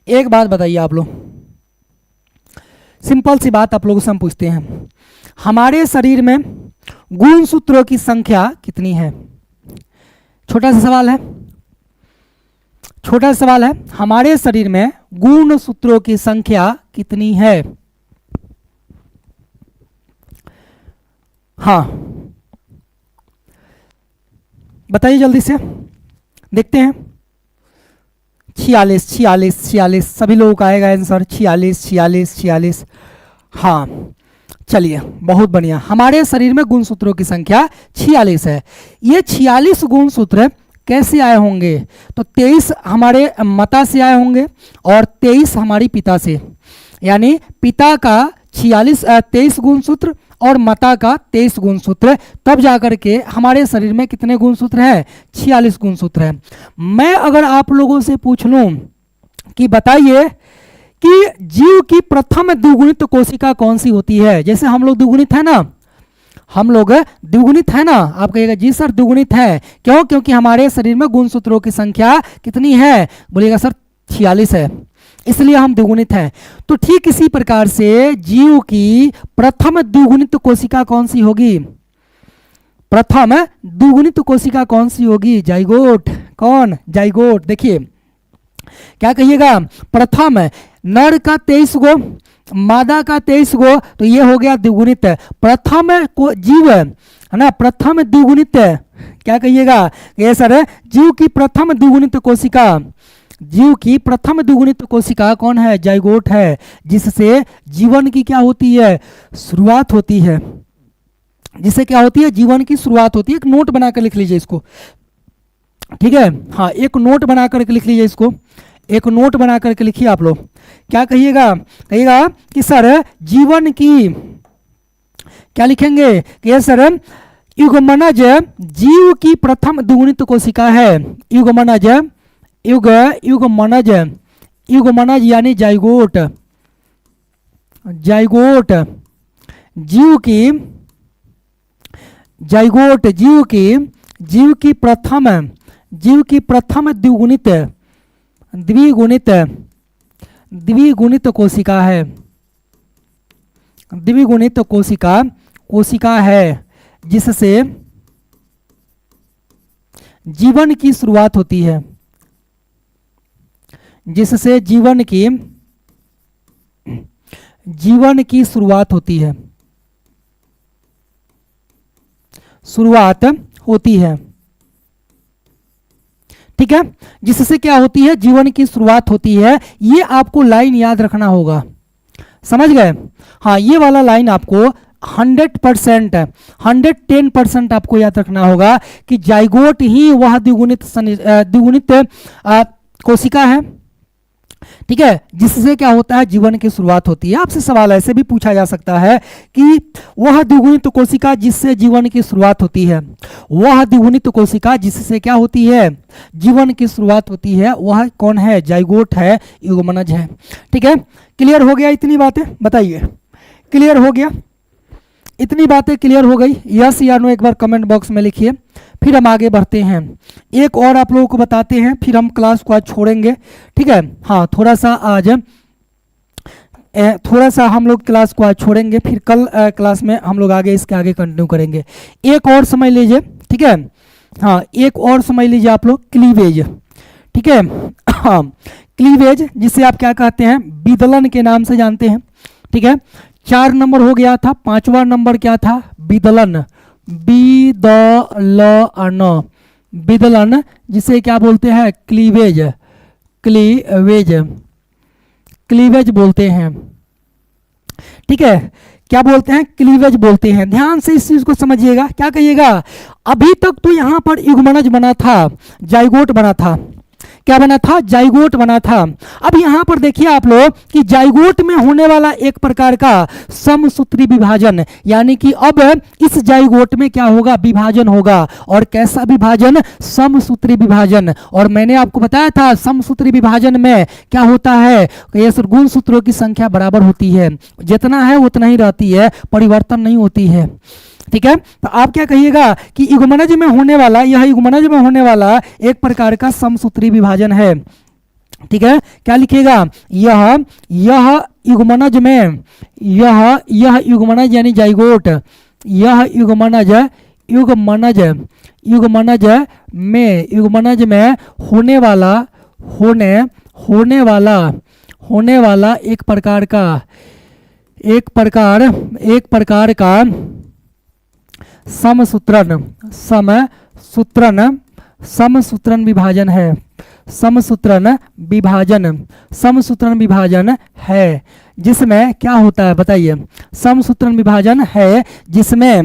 एक बात बताइए आप लोग, सिंपल सी बात आप लोगों से हम पूछते हैं, हमारे शरीर में गुणसूत्रों की संख्या कितनी है? छोटा सा सवाल है, छोटा सा सवाल है, हमारे शरीर में गुणसूत्रों की संख्या कितनी है? हाँ बताइए जल्दी से, देखते हैं। 46 46 46, सभी लोगों का आएगा आंसर 46 46 46। हाँ चलिए बहुत बढ़िया, हमारे शरीर में गुणसूत्रों की संख्या 46 है। ये 46 गुणसूत्र कैसे आए होंगे? तो 23 हमारे माता से आए होंगे और 23 हमारी पिता से, यानी पिता का 23 गुणसूत्र और माता का 23 गुणसूत्र, तब जाकर के हमारे शरीर में कितने गुणसूत्र हैं? 46 गुणसूत्र हैं। मैं अगर आप लोगों से पूछ लूं कि बताइए कि जीव की प्रथम द्विगुणित कोशिका कौन सी होती है? जैसे हम लोग द्विगुणित है ना, हम लोग द्विगुणित है ना, आप कहिएगा जी सर द्विगुणित है, क्यों? क्योंकि हमारे शरीर में गुणसूत्रों की संख्या कितनी है? बोलिएगा सर 46 है, इसलिए हम द्विगुणित हैं। तो ठीक इसी प्रकार से जीव की प्रथम द्विगुणित कोशिका कौन सी होगी? प्रथम द्विगुणित कोशिका कौन सी होगी? जाइगोट। कौन? जाइगोट। देखिए क्या कहिएगा, प्रथम नर का 23 गो, मादा का 23 गो, तो ये हो गया द्विगुणित। प्रथम को जीव है ना, प्रथम द्विगुणित, क्या कहिएगा ये सर, जीव की प्रथम द्विगुणित कोशिका, जीव की प्रथम द्विगुणित कोशिका कौन है? जाइगोट है, जिससे जीवन की क्या होती है? शुरुआत होती है। जिससे क्या होती है? जीवन की शुरुआत होती है। एक नोट बनाकर लिख लीजिए इसको, ठीक है? हाँ एक नोट बना करके लिख लीजिए इसको, एक नोट बना करके लिखिए आप लोग। क्या कहिएगा? कहिएगा कि सर जीवन की, क्या लिखेंगे कि सर युग्मनज जीव की प्रथम द्विगुणित कोशिका है। युग्मनज, युग्मनज, युग्मनज यानी जाइगोट, जाइगोट जीव की, जाइगोट जीव की प्रथम, जीव की प्रथम द्विगुणित, द्विगुणित, द्विगुणित कोशिका है, द्विगुणित कोशिका, कोशिका है जिससे जीवन की शुरुआत होती है, जिससे जीवन की शुरुआत होती है, शुरुआत होती है। ठीक है, जिससे क्या होती है? जीवन की शुरुआत होती है। ये आपको लाइन याद रखना होगा, समझ गए? हाँ ये वाला लाइन आपको 100%, 110% आपको याद रखना होगा कि जाइगोट ही वह द्विगुणित कोशिका है, ठीक है, जिससे क्या होता है? जीवन की शुरुआत होती है। आपसे सवाल ऐसे भी पूछा जा सकता है कि वह द्विगुणित कोशिका जिससे जीवन की शुरुआत होती है, वह द्विगुणित कोशिका जिससे क्या होती है? जीवन की शुरुआत होती है, वह कौन है? जाइगोट है, युग्मनज है। ठीक है, क्लियर हो गया इतनी बातें? बताइए क्लियर हो गया? इतनी बातें क्लियर हो गई? यस या नो एक बार कमेंट बॉक्स में लिखिए, फिर हम आगे बढ़ते हैं। एक और आप लोगों को बताते हैं, फिर हम क्लास को आज छोड़ेंगे, ठीक है? हाँ थोड़ा सा आज थोड़ा सा हम लोग क्लास को आज छोड़ेंगे, फिर कल क्लास में हम लोग आगे इसके आगे कंटिन्यू करेंगे। एक और समझ लीजिए, ठीक है? हाँ एक और समझ लीजिए आप लोग, क्लीवेज, ठीक है? हाँ क्लीवेज जिसे आप क्या कहते हैं? विदलन के नाम से जानते हैं, ठीक है? 4 नंबर हो गया था, 5वां नंबर क्या था? विदलन, विदलन, विदलन जिसे क्या बोलते हैं? क्लीवेज, क्लीवेज, क्लीवेज बोलते हैं, ठीक है, क्या बोलते हैं, क्लीवेज बोलते हैं। ध्यान से इस चीज को समझिएगा, क्या कहिएगा, अभी तक तो यहां पर युग्मनज बना था, जाइगोट बना था, क्या बना था, जाइगोट बना था। अब यहां पर देखिए आप लोग कि जाइगोट में होने वाला एक प्रकार का समसूत्री विभाजन, यानी कि अब इस जाइगोट में क्या होगा, विभाजन होगा। और कैसा विभाजन, समसूत्री विभाजन। और मैंने आपको बताया था समसूत्री विभाजन में क्या होता है, ये गुणसूत्रों की संख्या बराबर होती है, जितना है उतना ही रहती है, परिवर्तन नहीं होती है। ठीक है, तो आप क्या कहिएगा कि युग्मनज में होने वाला, यह युग्मनज में होने वाला एक प्रकार का समसूत्री विभाजन है। ठीक है, क्या लिखिएगा, यह युग्मनज में, यह युग्मनज यानी जाइगोट, यह युग्मनज में होने वाला एक प्रकार का समसूत्रण विभाजन है, समसूत्रण विभाजन है, जिसमें क्या होता है बताइए, समसूत्रण विभाजन है जिसमें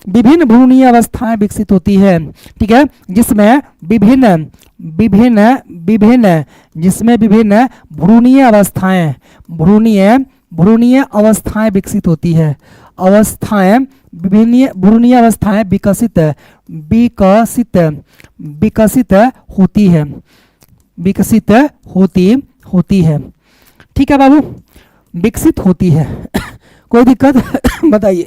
विभिन्न भ्रूणीय अवस्थाएं विकसित होती है। ठीक है, जिसमें विभिन्न भ्रूणीय अवस्थाएं विकसित होती है, विभिन्न भ्रूणीय अवस्थाएं विकसित होती है। ठीक है बाबू, विकसित होती है। कोई दिक्कत बताइए,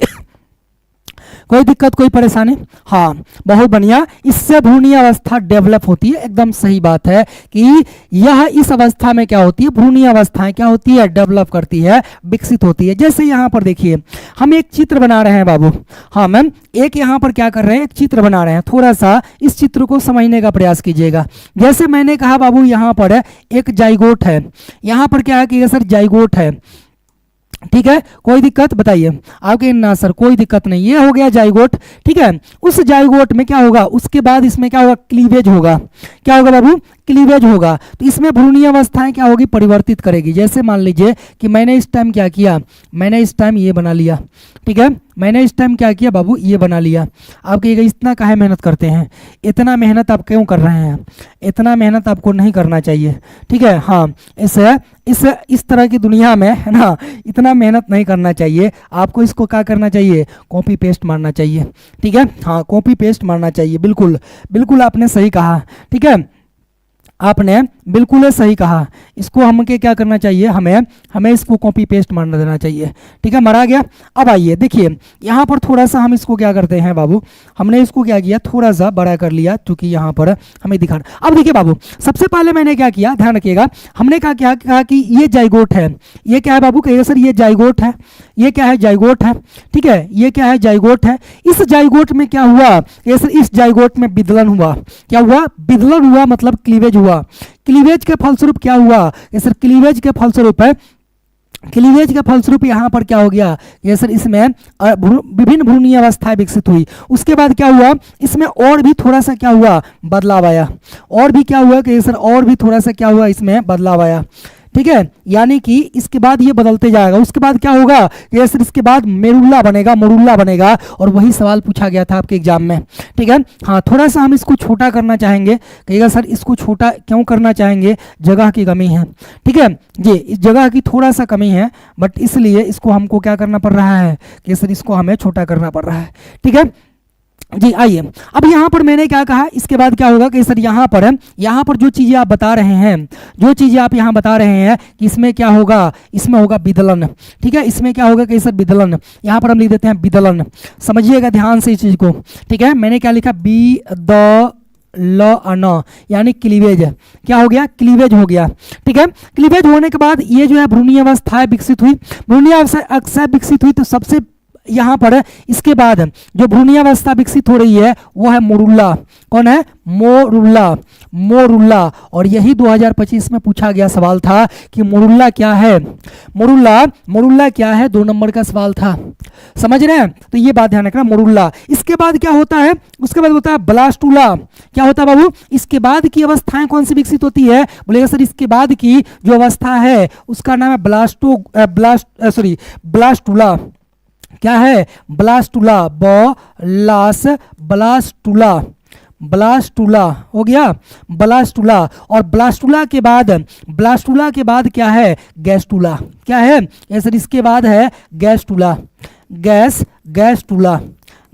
कोई दिक्कत, कोई परेशानी? हाँ, बहुत बढ़िया, इससे भ्रूणीय अवस्था डेवलप होती है। एकदम सही बात है कि यह इस अवस्था में क्या होती है, भ्रूणीय अवस्थाएं क्या होती है, डेवलप करती है, विकसित होती है। जैसे यहाँ पर देखिए हम एक चित्र बना रहे हैं बाबू, हाँ मैम, एक यहाँ पर क्या कर रहे हैं, एक चित्र बना रहे हैं। थोड़ा सा इस चित्र को समझने का प्रयास कीजिएगा। जैसे मैंने कहा बाबू, यहाँ पर एक जाइगोट है, यहाँ पर क्या है सर, जाइगोट है। ठीक है, कोई दिक्कत बताइए, आपके ना सर कोई दिक्कत नहीं, ये हो गया जाइगोट। ठीक है, उस जाइगोट में क्या होगा, उसके बाद इसमें क्या होगा, क्लीवेज होगा। क्या होगा बाबू, क्लीवेज होगा। तो इसमें भ्रूणीय अवस्थाएं क्या होगी, परिवर्तित करेगी। जैसे मान लीजिए कि मैंने इस टाइम क्या किया, मैंने इस टाइम ये बना लिया। ठीक है, मैंने इस टाइम क्या किया बाबू, ये बना लिया। आप कहिएगा इतना काहे मेहनत करते हैं, इतना मेहनत आप क्यों कर रहे हैं, इतना मेहनत आपको नहीं करना चाहिए। ठीक है, हाँ, इस तरह की दुनिया में है ना, इतना मेहनत नहीं करना चाहिए। आपको इसको क्या करना चाहिए, कॉपी पेस्ट मारना चाहिए। ठीक है, हाँ, कॉपी पेस्ट मारना चाहिए। बिल्कुल बिल्कुल आपने सही कहा। ठीक है, आपने बिल्कुल सही कहा। इसको हमके क्या करना चाहिए, हमें इसको कॉपी पेस्ट मारना देना चाहिए। ठीक है, मरा गया। अब आइए देखिए, यहाँ पर थोड़ा सा हम इसको क्या करते हैं बाबू, हमने इसको क्या किया, थोड़ा सा बड़ा कर लिया, क्योंकि यहाँ पर हमें दिखाना। अब देखिए बाबू, सबसे पहले मैंने क्या किया, ध्यान रखिएगा, हमने क्या कहा कि ये जाइगोट है। ये क्या है बाबू, कहिएगा सर ये जाइगोट है। ये क्या है, जाइगोट है। ठीक है, ये क्या है, जाइगोट है। इस जाइगोट में क्या हुआ, सर इस जाइगोट में विदलन हुआ। क्या हुआ, विदलन हुआ, मतलब क्लीवेज हुआ। क्लीवेज के फलस्वरूप क्या हुआ, सर क्लीवेज के फलस्वरूप यहाँ पर क्या हो गया, ये सर इसमें विभिन्न भ्रूणीय अवस्थाएं विकसित हुई। उसके बाद क्या हुआ, इसमें और भी थोड़ा सा क्या हुआ, बदलाव आया। और भी क्या हुआ कि सर और भी थोड़ा सा क्या हुआ, इसमें बदलाव आया। ठीक है, यानी कि इसके बाद ये बदलते जाएगा। उसके बाद क्या होगा, ये सर इसके बाद मेरुल्ला बनेगा, और वही सवाल पूछा गया था आपके एग्जाम में। ठीक है, हाँ, थोड़ा सा हम इसको छोटा करना चाहेंगे। कहिएगा सर इसको छोटा क्यों करना चाहेंगे, जगह की कमी है। ठीक है जी, इस जगह की थोड़ा सा कमी है, बट इसलिए इसको हमको क्या करना पड़ रहा है कि सर इसको हमें छोटा करना पड़ रहा है। ठीक है जी, आइए अब यहाँ पर मैंने क्या कहा, इसके बाद क्या होगा कि सर यहाँ पर जो चीज़ें आप बता रहे हैं, कि इसमें क्या होगा, इसमें होगा विदलन। ठीक है, इसमें क्या होगा कि सर विदलन, यहाँ पर हम लिख देते हैं विदलन। समझिएगा ध्यान से इस चीज़ को। ठीक है, मैंने क्या लिखा, बी द ल अन, यानी क्लीवेज। क्या हो गया, क्लीवेज हो गया। ठीक है, क्लीवेज होने के बाद ये जो है भ्रूणीय अवस्थाएं विकसित हुई। भ्रूणीय अवस्था विकसित हुई तो सबसे यहाँ पर इसके बाद जो भ्रूणीय अवस्था विकसित हो रही है वो है मोरुल्ला। कौन है, मोरुल्ला। मोरुल्ला। और यही 2025 में पूछा गया सवाल था कि मोरुल्ला क्या है, मोरुल्ला क्या है, 2 नंबर का सवाल था। समझ रहे हैं? तो ये बात ध्यान रखना, मोरुल्ला। इसके बाद क्या होता है? उसके बाद होता है ब्लास्टुला। क्या होता है बाबू? इसके बाद की अवस्थाएं कौन सी विकसित होती है? बोलेगा सर इसके बाद की जो अवस्था है उसका नाम है ब्लास्टुला। क्या है? ब्लास्टुला, ब्लास्टुला, ब्लास्टुला हो गया, ब्लास्टुला। और ब्लास्टुला के बाद क्या है? गैस्टुला। क्या है? ये सर इसके बाद है गैस्टुला,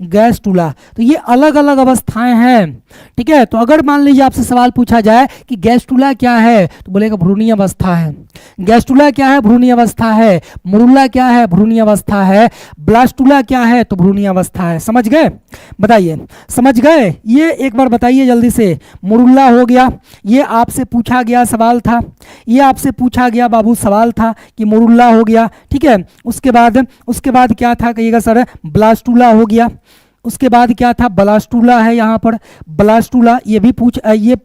गैस्टुला। तो ये अलग अलग अवस्थाएं हैं, ठीक है। तो अगर मान लीजिए आपसे सवाल पूछा जाए कि गैस्टुला क्या है, तो बोलेगा भ्रूणीय अवस्था है। गैस्टुला क्या है? भ्रूणीय अवस्था है। मोरुल्ला क्या है? भ्रूणीय अवस्था है। ब्लास्टुला क्या है? तो भ्रूणीय अवस्था है। समझ गए? बताइए, समझ गए? ये एक बार बताइए जल्दी से। मोरुल्ला हो गया, ये आपसे पूछा गया सवाल था, ये आपसे पूछा गया बाबू सवाल था कि मोरुल्ला हो गया, ठीक है। उसके बाद क्या था कहिएगा सर? ब्लास्टुला हो गया। उसके बाद क्या था? ब्लास्टुला है यहाँ पर, ब्लास्टुला। ये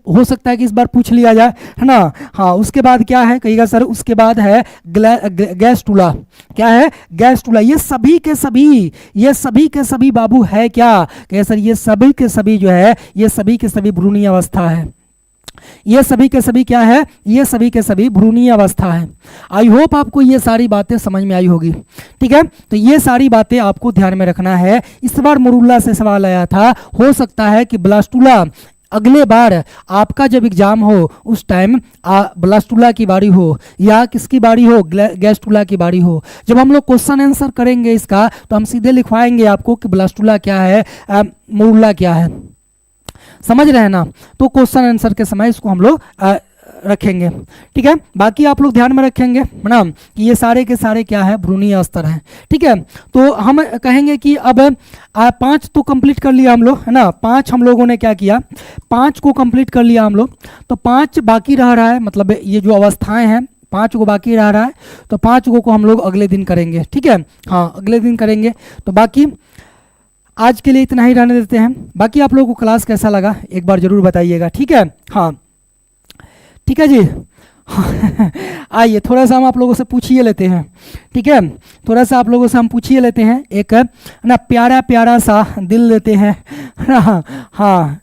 हो सकता है कि इस बार पूछ लिया जाए, है ना। हाँ, उसके बाद क्या है कहिएगा सर? उसके बाद है गैस्टुला। क्या है? गैस्टुला। ये सभी के सभी बाबू है क्या? कहिए सर ये सभी के सभी जो है, ये सभी के सभी भ्रूणीय अवस्था है। ये सभी के सभी क्या है? ये सभी के सभी भ्रूणीय अवस्था है। आई होप आपको ये सारी बातें समझ में आई होगी, ठीक है। तो ये सारी बातें आपको ध्यान में रखना है। इस बार मोरुल्ला से सवाल आया था, हो सकता है कि ब्लास्टुला अगले बार आपका जब एग्जाम हो उस टाइम ब्लास्टुला की बारी हो या किसकी बारी हो? गैस्टुला की बारी हो। जब हम लोग क्वेश्चन आंसर करेंगे इसका तो हम सीधे लिखवाएंगे आपको कि ब्लास्टुला क्या है, मोरुल्ला क्या है। समझ रहे हैं ना? तो क्वेश्चन आंसर के समय इसको हम लोग रखेंगे, ठीक है। बाकी आप लोग ध्यान में रखेंगे ना कि ये सारे के सारे क्या है? भ्रूणीय स्तर हैं, ठीक है। तो हम कहेंगे कि अब 5 तो कंप्लीट कर लिया हम लोग, है ना। 5 हम लोगों ने क्या किया? 5 को कंप्लीट कर लिया हम लोग। तो 5 बाकी रह रहा है, मतलब ये जो अवस्थाएं हैं 5 को बाकी रह रहा है। तो 5 को हम लोग अगले दिन करेंगे, ठीक है। हाँ, अगले दिन करेंगे। तो बाकी आज के लिए इतना ही रहने देते हैं। बाकी आप लोगों को क्लास कैसा लगा एक बार ज़रूर बताइएगा, ठीक है। हाँ, ठीक है जी। आइए थोड़ा सा हम आप लोगों से पूछिए लेते हैं, ठीक है। थोड़ा सा आप लोगों से हम पूछिए लेते हैं, एक ना प्यारा प्यारा सा दिल देते हैं, हाँ,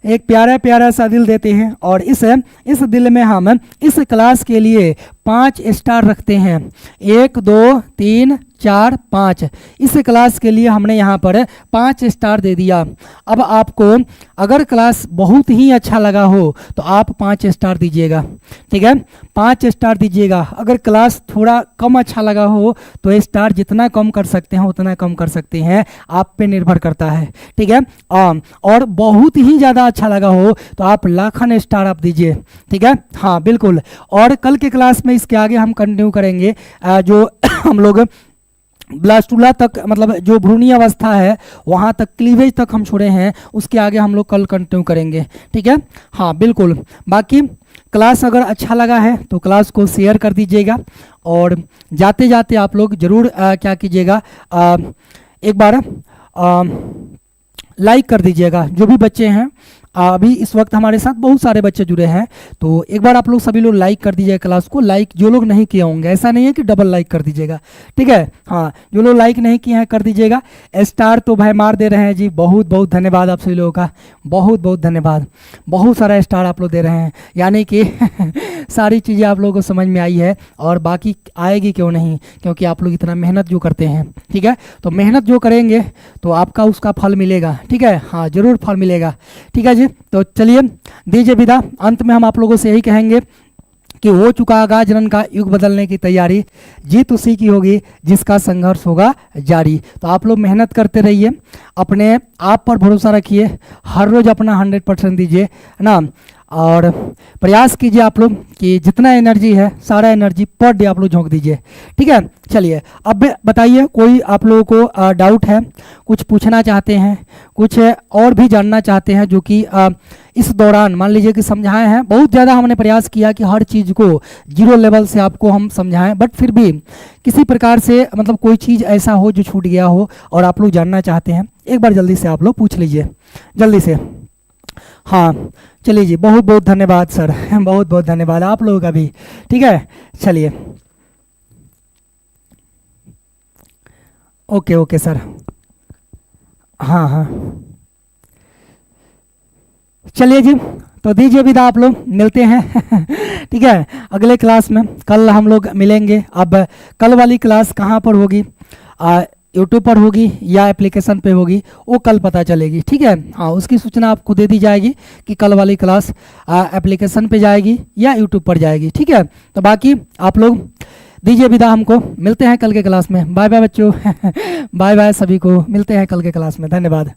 एक प्यारा प्यारा सा दिल देते हैं। और इस दिल में हम इस क्लास के लिए 5 स्टार रखते हैं। 1 2 3 4 5। इस क्लास के लिए हमने यहाँ पर 5 स्टार दे दिया। अब आपको अगर क्लास बहुत ही अच्छा लगा हो तो आप 5 स्टार दीजिएगा, ठीक है। 5 स्टार दीजिएगा। अगर क्लास थोड़ा कम अच्छा लगा हो तो स्टार जितना कम कर सकते हैं उतना कम कर सकते हैं, आप पे निर्भर करता है, ठीक है। और बहुत ही ज़्यादा अच्छा लगा हो तो आप लाखन स्टार आप दीजिए, ठीक है। हाँ बिल्कुल। और कल के क्लास में इसके आगे हम कंटिन्यू करेंगे जो हम लोग ब्लास्टुला तक, मतलब जो भ्रूणीय अवस्था है वहाँ तक, क्लीवेज तक हम छोड़े हैं, उसके आगे हम लोग कल कंटिन्यू करेंगे, ठीक है। हाँ बिल्कुल। बाकी क्लास अगर अच्छा लगा है तो क्लास को शेयर कर दीजिएगा और जाते जाते आप लोग ज़रूर क्या कीजिएगा, एक बार लाइक कर दीजिएगा। जो भी बच्चे हैं अभी इस वक्त हमारे साथ बहुत सारे बच्चे जुड़े हैं, तो एक बार आप लोग सभी लोग लाइक कर दीजिएगा क्लास को। लाइक जो लोग नहीं किए होंगे, ऐसा नहीं है कि डबल लाइक कर दीजिएगा, ठीक है। हाँ, जो लोग लाइक नहीं किए हैं कर दीजिएगा। स्टार तो भाई मार दे रहे हैं जी, बहुत बहुत धन्यवाद आप सभी लोगों का, बहुत बहुत धन्यवाद। बहुत सारा स्टार आप लोग दे रहे हैं, यानी कि सारी चीज़ें आप लोगों को समझ में आई है और बाकी आएगी क्यों नहीं, क्योंकि आप लोग इतना मेहनत जो करते हैं, ठीक है। तो मेहनत जो करेंगे तो आपका उसका फल मिलेगा, ठीक है। हाँ ज़रूर फल मिलेगा, ठीक है जी। तो चलिए दीजिए विदा। अंत में हम आप लोगों से यही कहेंगे कि हो चुका आगाज रन का युग बदलने की तैयारी, जीत उसी की होगी जिसका संघर्ष होगा जारी। तो आप लोग मेहनत करते रहिए, अपने आप पर भरोसा रखिए, हर रोज़ अपना 100% दीजिए, है ना। और प्रयास कीजिए आप लोग कि जितना एनर्जी है सारा एनर्जी पर डे आप लोग झोंक दीजिए, ठीक है। चलिए अब बताइए, कोई आप लोगों को डाउट है, कुछ पूछना चाहते हैं, कुछ और भी जानना चाहते हैं जो कि इस दौरान मान लीजिए कि समझाए हैं। बहुत ज़्यादा हमने प्रयास किया कि हर चीज़ को 0 लेवल से आपको हम समझाएं, बट फिर भी किसी प्रकार से मतलब कोई चीज़ ऐसा हो जो छूट गया हो और आप लोग जानना चाहते हैं, एक बार जल्दी से आप लोग पूछ लीजिए, जल्दी से। हाँ, चलिए जी, बहुत बहुत धन्यवाद सर। बहुत बहुत धन्यवाद आप लोगों का भी। ठीक है, चलिए, ओके ओके सर। हाँ हाँ, चलिए जी, तो दीजिए विदा आप लोग, मिलते हैं। ठीक है, अगले क्लास में कल हम लोग मिलेंगे। अब कल वाली क्लास कहाँ पर होगी, यूट्यूब पर होगी या एप्लीकेशन पे होगी, वो कल पता चलेगी। ठीक है, हाँ, उसकी सूचना आपको दे दी जाएगी कि कल वाली क्लास एप्लीकेशन पे जाएगी या यूट्यूब पर जाएगी। ठीक है, तो बाकी आप लोग दीजिए विदा हमको, मिलते हैं कल के क्लास में। बाय बाय बच्चों। बाय बाय सभी को, मिलते हैं कल के क्लास में। धन्यवाद।